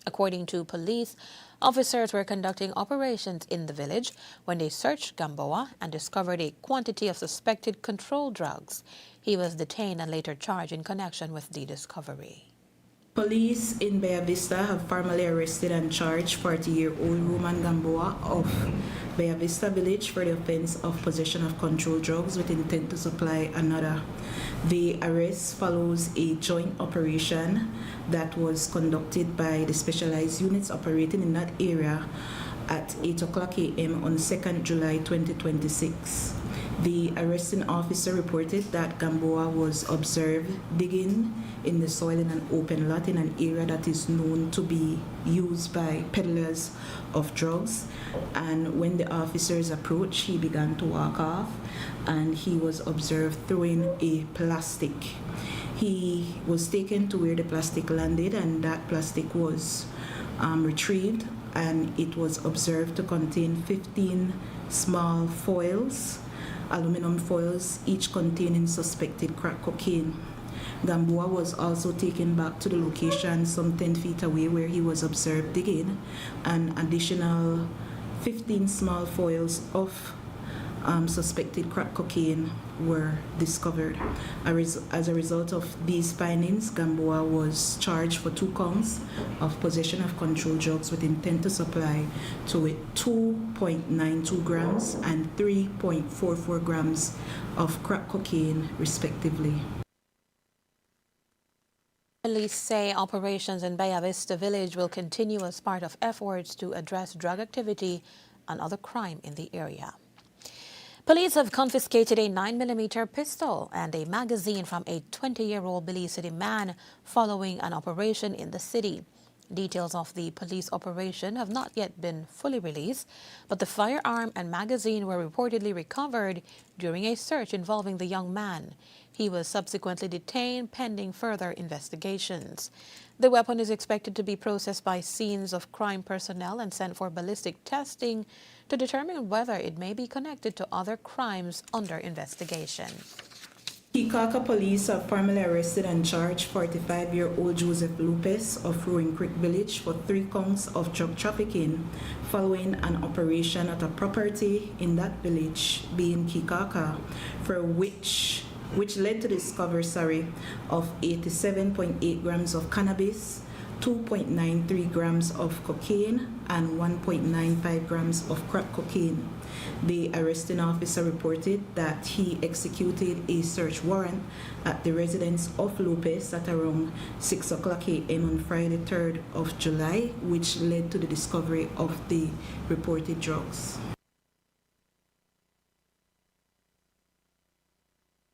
According to police, officers were conducting operations in the village when they searched Gamboa and discovered a quantity of suspected controlled drugs. He was detained and later charged in connection with the discovery. Police in Bella Vista have formally arrested and charged 40-year-old Roman Gamboa of Bella Vista Village for the offense of possession of controlled drugs with intent to supply another. The arrest follows a joint operation that was conducted by the specialized units operating in that area at 8 o'clock a.m. on 2nd July 2026. The arresting officer reported that Gamboa was observed digging in the soil in an open lot in an area that is known to be used by peddlers of drugs. And when the officers approached, he began to walk off and he was observed throwing a plastic. He was taken to where the plastic landed and that plastic was retrieved, and it was observed to contain 15 small foils, aluminum foils, each containing suspected crack cocaine. Gamboa was also taken back to the location some 10 feet away where he was observed digging. An additional 15 small foils of suspected crack cocaine were discovered. As a result of these findings, Gamboa was charged for 2 counts of possession of controlled drugs with intent to supply to it 2.92 grams and 3.44 grams of crack cocaine, respectively. Police say operations in Bella Vista Village will continue as part of efforts to address drug activity and other crime in the area. Police have confiscated a 9mm pistol and a magazine from a 20-year-old Belize City man following an operation in the city. Details of the police operation have not yet been fully released, but the firearm and magazine were reportedly recovered during a search involving the young man. He was subsequently detained pending further investigations. The weapon is expected to be processed by scenes of crime personnel and sent for ballistic testing to determine whether it may be connected to other crimes under investigation. Kikaka police have formally arrested and charged 45-year-old Joseph Lopez of Rowing Creek Village for 3 counts of drug trafficking following an operation at a property in that village, being Kikaka, for which led to the discovery of 87.8 grams of cannabis, 2.93 grams of cocaine, and 1.95 grams of crack cocaine. The arresting officer reported that he executed a search warrant at the residence of Lopez at around 6 o'clock a.m. on Friday, 3rd of July, which led to the discovery of the reported drugs.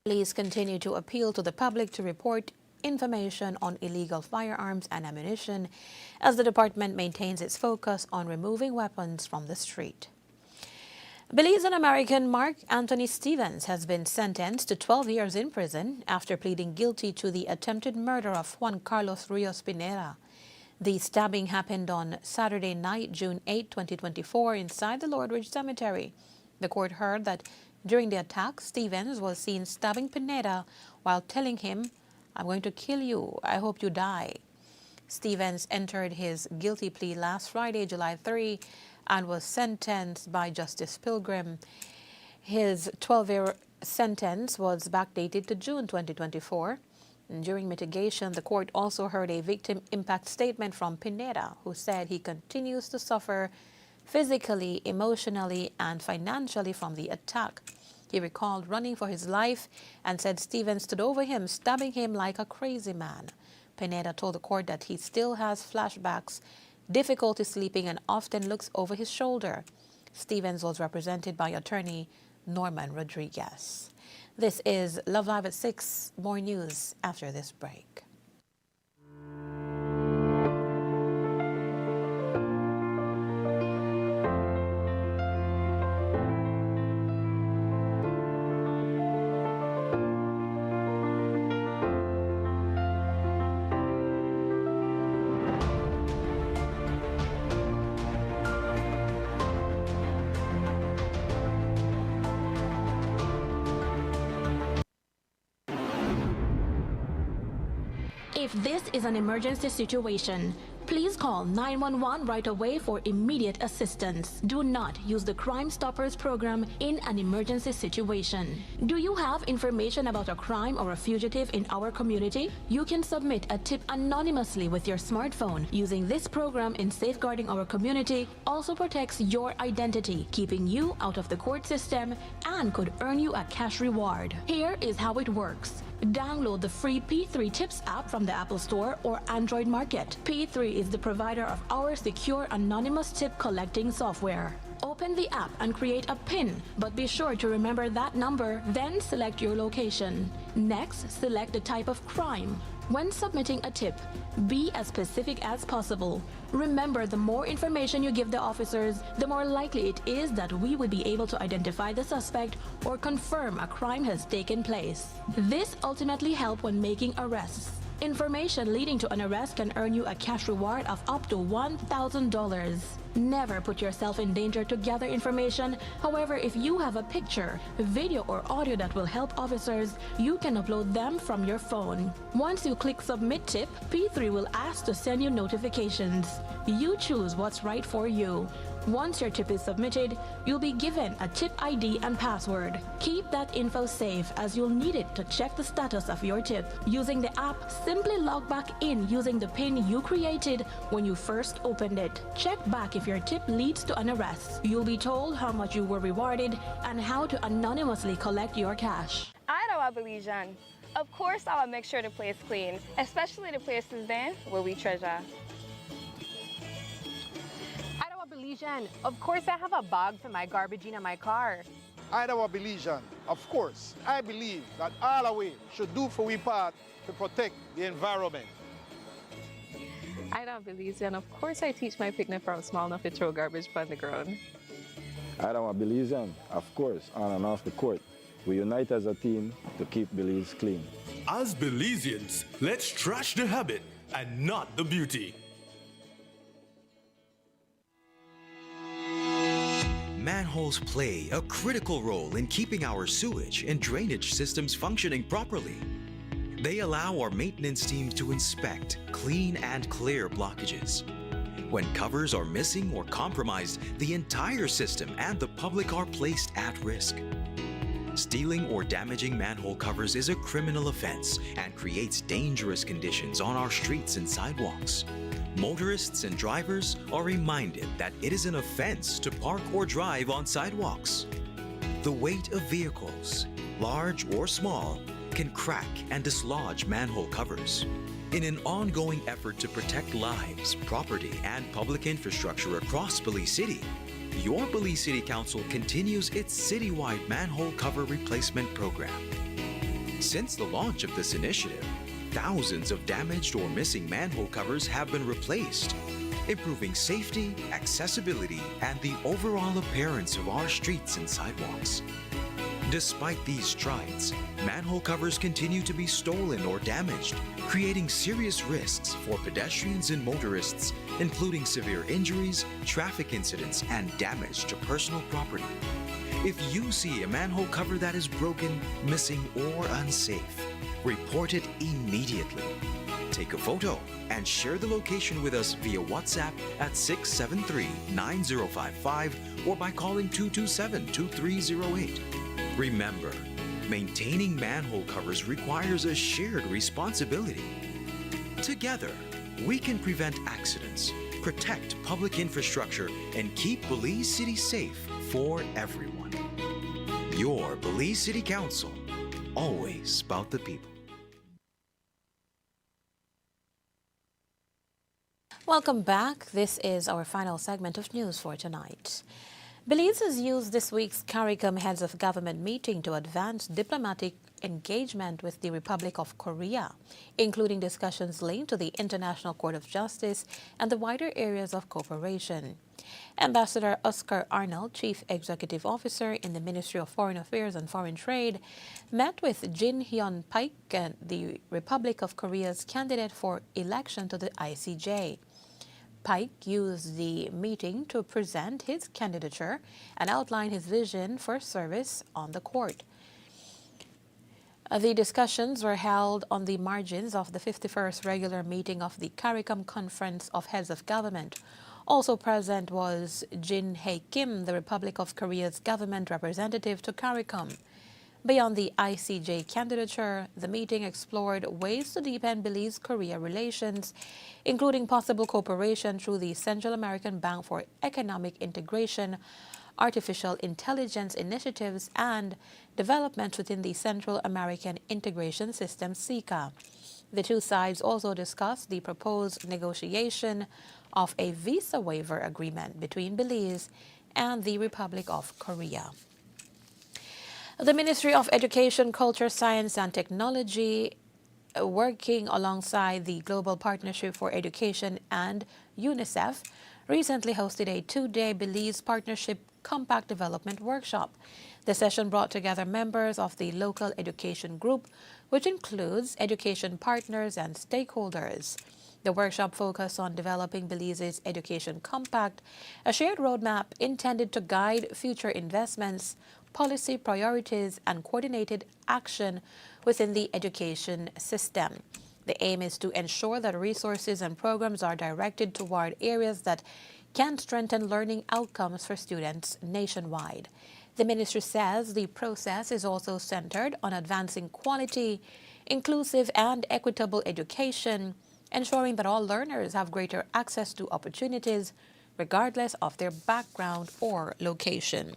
Police continue to appeal to the public to report information on illegal firearms and ammunition as the department maintains its focus on removing weapons from the street. Belizean American Mark Anthony Stevens has been sentenced to 12 years in prison after pleading guilty to the attempted murder of Juan Carlos Rios Pineda. The stabbing happened on Saturday night, June 8, 2024, inside the Lordridge Cemetery. The court heard that during the attack, Stevens was seen stabbing Pineda while telling him I'm going to kill you. I hope you die. Stevens entered his guilty plea last Friday, July 3, and was sentenced by Justice Pilgrim. His 12-year sentence was backdated to June 2024. And during mitigation, the court also heard a victim impact statement from Pineda, who said he continues to suffer physically, emotionally, and financially from the attack. He recalled running for his life and said Stevens stood over him, stabbing him like a crazy man. Pineda told the court that he still has flashbacks, difficulty sleeping, and often looks over his shoulder. Stevens was represented by attorney Norman Rodriguez. This is Love Live at 6. More news after this break. If this is an emergency situation, please call 911 right away for immediate assistance. Do not use the Crime Stoppers program in an emergency situation. Do you have information about a crime or a fugitive in our community? You can submit a tip anonymously with your smartphone. Using this program in safeguarding our community also protects your identity, keeping you out of the court system, and could earn you a cash reward. Here is how it works. Download the free P3 Tips app from the Apple Store or Android Market. P3 is the provider of our secure anonymous tip collecting software. Open the app and create a PIN, but be sure to remember that number, then select your location. Next, select the type of crime. When submitting a tip, be as specific as possible. Remember, the more information you give the officers, the more likely it is that we will be able to identify the suspect or confirm a crime has taken place. This ultimately helps when making arrests. Information leading to an arrest can earn you a cash reward of up to $1,000. Never put yourself in danger to gather information. However, if you have a picture, video, or audio that will help officers, you can upload them from your phone. Once you click Submit Tip, P3 will ask to send you notifications. You choose what's right for you. Once your tip is submitted, you'll be given a tip ID and password. Keep that info safe as you'll need it to check the status of your tip. Using the app, simply log back in using the PIN you created when you first opened it. Check back if your tip leads to an arrest. You'll be told how much you were rewarded and how to anonymously collect your cash. Adawa Belizean. Of course, I will make sure the place clean, especially the places then where we treasure. Belizean. Of course, I have a bag for my garbage in my car. Adawa Belizean. Of course, I believe that all of we should do for we part to protect the environment. Adawa Belizean. Of course, I teach my picnic from small enough to throw garbage on the ground. Adawa Belizean. Of course, on and off the court, we unite as a team to keep Belize clean. As Belizeans, let's trash the habit and not the beauty. Manholes play a critical role in keeping our sewage and drainage systems functioning properly. They allow our maintenance team to inspect, clean, and clear blockages. When covers are missing or compromised, the entire system and the public are placed at risk. Stealing or damaging manhole covers is a criminal offense and creates dangerous conditions on our streets and sidewalks. Motorists and drivers are reminded that it is an offense to park or drive on sidewalks. The weight of vehicles, large or small, can crack and dislodge manhole covers. In an ongoing effort to protect lives, property, and public infrastructure across Belize City, your Belize City Council continues its citywide manhole cover replacement program. Since the launch of this initiative, thousands of damaged or missing manhole covers have been replaced, improving safety, accessibility, and the overall appearance of our streets and sidewalks. Despite these strides, manhole covers continue to be stolen or damaged, creating serious risks for pedestrians and motorists, including severe injuries, traffic incidents, and damage to personal property. If you see a manhole cover that is broken, missing, or unsafe, report it immediately. Take a photo and share the location with us via WhatsApp at 673-9055 or by calling 227-2308. Remember, maintaining manhole covers requires a shared responsibility. Together, we can prevent accidents, protect public infrastructure, and keep Belize City safe for everyone. Your Belize City Council, always about the people. Welcome back. This is our final segment of news for tonight. Belize has used this week's CARICOM Heads of Government meeting to advance diplomatic engagement with the Republic of Korea, including discussions linked to the International Court of Justice and the wider areas of cooperation. Ambassador Oscar Arnold, Chief Executive Officer in the Ministry of Foreign Affairs and Foreign Trade, met with Jin Hyun Paik, the Republic of Korea's candidate for election to the ICJ. Pike used the meeting to present his candidature and outline his vision for service on the court. The discussions were held on the margins of the 51st regular meeting of the CARICOM Conference of Heads of Government. Also present was Jin Hae Kim, the Republic of Korea's government representative to CARICOM. Beyond the ICJ candidature, the meeting explored ways to deepen Belize-Korea relations, including possible cooperation through the Central American Bank for Economic Integration, artificial intelligence initiatives, and development within the Central American Integration System, CICA. The two sides also discussed the proposed negotiation of a visa waiver agreement between Belize and the Republic of Korea. The Ministry of Education, Culture, Science and Technology, working alongside the Global Partnership for Education and UNICEF, recently hosted a two-day Belize Partnership Compact Development Workshop. The session brought together members of the local education group, which includes education partners and stakeholders. The workshop focused on developing Belize's Education Compact, a shared roadmap intended to guide future investments, policy priorities, and coordinated action within the education system. The aim is to ensure that resources and programs are directed toward areas that can strengthen learning outcomes for students nationwide. The ministry says the process is also centered on advancing quality, inclusive, and equitable education, ensuring that all learners have greater access to opportunities, regardless of their background or location.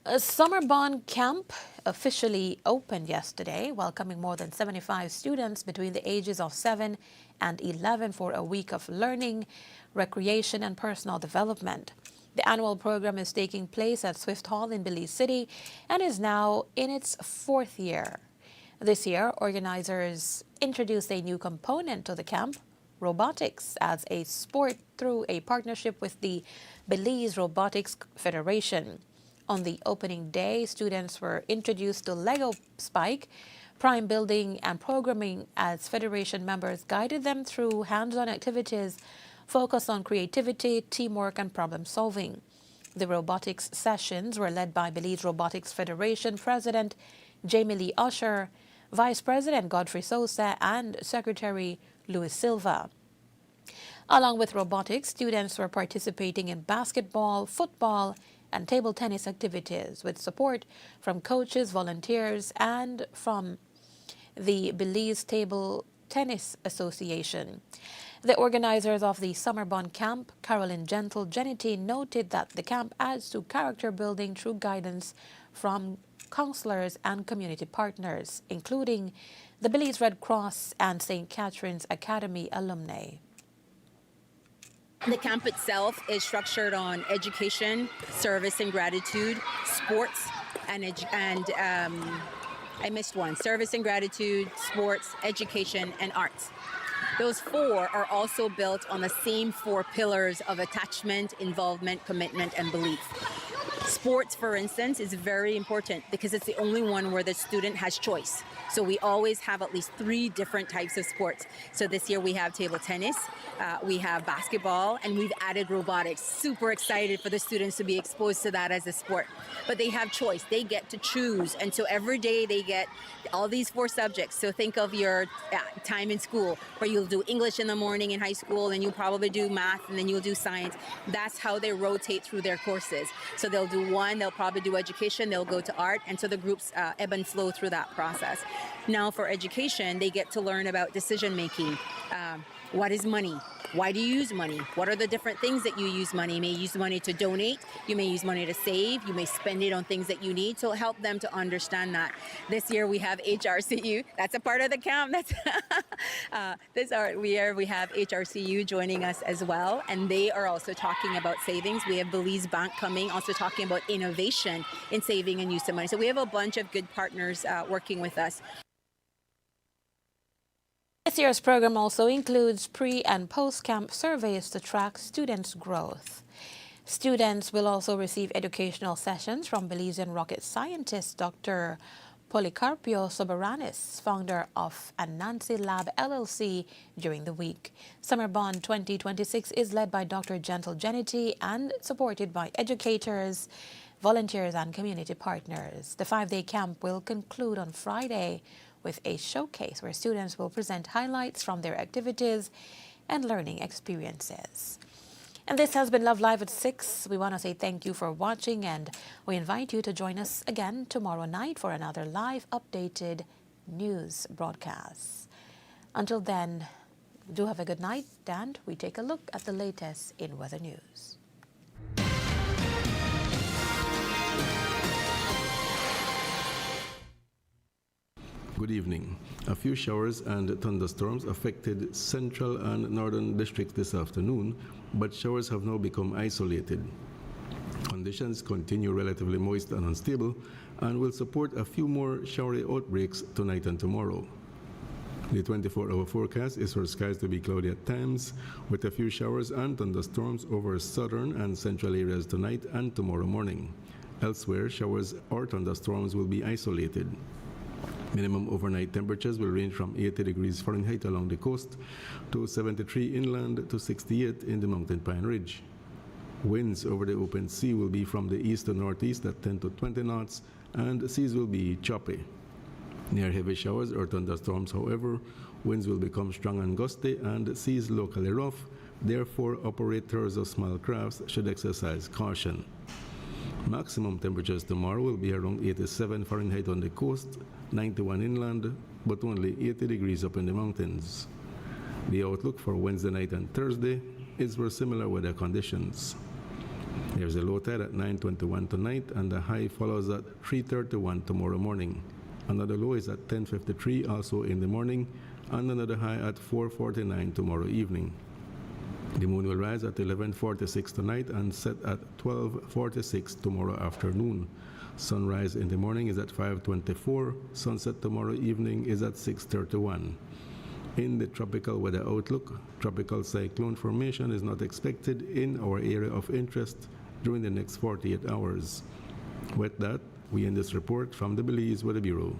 A summer bond camp officially opened yesterday, welcoming more than 75 students between the ages of 7 and 11 for a week of learning, recreation, and personal development. The annual program is taking place at Swift Hall in Belize City and is now in its 4th year. This year, organizers introduced a new component to the camp, robotics, as a sport through a partnership with the Belize Robotics Federation. On the opening day, students were introduced to Lego Spike, prime building, and programming as Federation members guided them through hands-on activities focused on creativity, teamwork, and problem solving. The robotics sessions were led by Belize Robotics Federation President Jamie Lee Usher, Vice President Godfrey Sosa, and Secretary Luis Silva. Along with robotics, students were participating in basketball, football, and table tennis activities with support from coaches, volunteers, and from the Belize Table Tennis Association. The organizers of the Summer Bond Camp, Carolyn Gentle Genity, noted that the camp adds to character building through guidance from counselors and community partners, including the Belize Red Cross and St. Catherine's Academy alumni. The camp itself is structured on education, service and gratitude, sports, and I missed one, service and gratitude, sports, education, and arts. Those 4 are also built on the same 4 pillars of attachment, involvement, commitment, and belief. Sports, for instance, is very important because it's the only one where the student has choice. So we always have at least 3 different types of sports. So this year we have table tennis, we have basketball, and we've added robotics. Super excited for the students to be exposed to that as a sport. But they have choice. They get to choose. And so every day they get all these 4 subjects. So think of your time in school where you'll do English in the morning in high school, and you'll probably do math, and then you'll do science. That's how they rotate through their courses. So they'll do one, they'll probably do education, they'll go to art, and so the groups ebb and flow through that process. Now for education, they get to learn about decision making. What is money? Why do you use money? What are the different things that you use money? You may use money to donate. You may use money to save. You may spend it on things that you need. So help them to understand that. This year we have HRCU. That's a part of the camp. That's this year we have HRCU joining us as well. And they are also talking about savings. We have Belize Bank coming, also talking about innovation in saving and use of money. So we have a bunch of good partners working with us. This year's program also includes pre- and post-camp surveys to track students' growth. Students will also receive educational sessions from Belizean rocket scientist Dr. Policarpio Soberanis, founder of Anansi Lab LLC, during the week. Summer Bond 2026 is led by Dr. Gentle Genity and supported by educators, volunteers, and community partners. The 5-day camp will conclude on Friday with a showcase where students will present highlights from their activities and learning experiences. And this has been Love Live at 6. We want to say thank you for watching, and we invite you to join us again tomorrow night for another live updated news broadcast. Until then, do have a good night, and we take a look at the latest in weather news. Good evening. A few showers and thunderstorms affected central and northern districts this afternoon, but showers have now become isolated. Conditions continue relatively moist and unstable and will support a few more showery outbreaks tonight and tomorrow. The 24-hour forecast is for skies to be cloudy at times, with a few showers and thunderstorms over southern and central areas tonight and tomorrow morning. Elsewhere, showers or thunderstorms will be isolated. Minimum overnight temperatures will range from 80 degrees Fahrenheit along the coast to 73 inland to 68 in the mountain pine ridge. Winds over the open sea will be from the east to northeast at 10 to 20 knots, and seas will be choppy. Near heavy showers or thunderstorms, however, winds will become strong and gusty and seas locally rough. Therefore, operators of small crafts should exercise caution. Maximum temperatures tomorrow will be around 87 Fahrenheit on the coast, 91 inland, but only 80 degrees up in the mountains. The outlook for Wednesday night and Thursday is for similar weather conditions. There's a low tide at 9:21 tonight, and the high follows at 3:31 tomorrow morning. Another low is at 10:53 also in the morning, and another high at 4:49 tomorrow evening. The moon will rise at 11:46 tonight and set at 12:46 tomorrow afternoon. Sunrise in the morning is at 5:24. Sunset tomorrow evening is at 6:31. In the tropical weather outlook, tropical cyclone formation is not expected in our area of interest during the next 48 hours. With that, we end this report from the Belize Weather Bureau.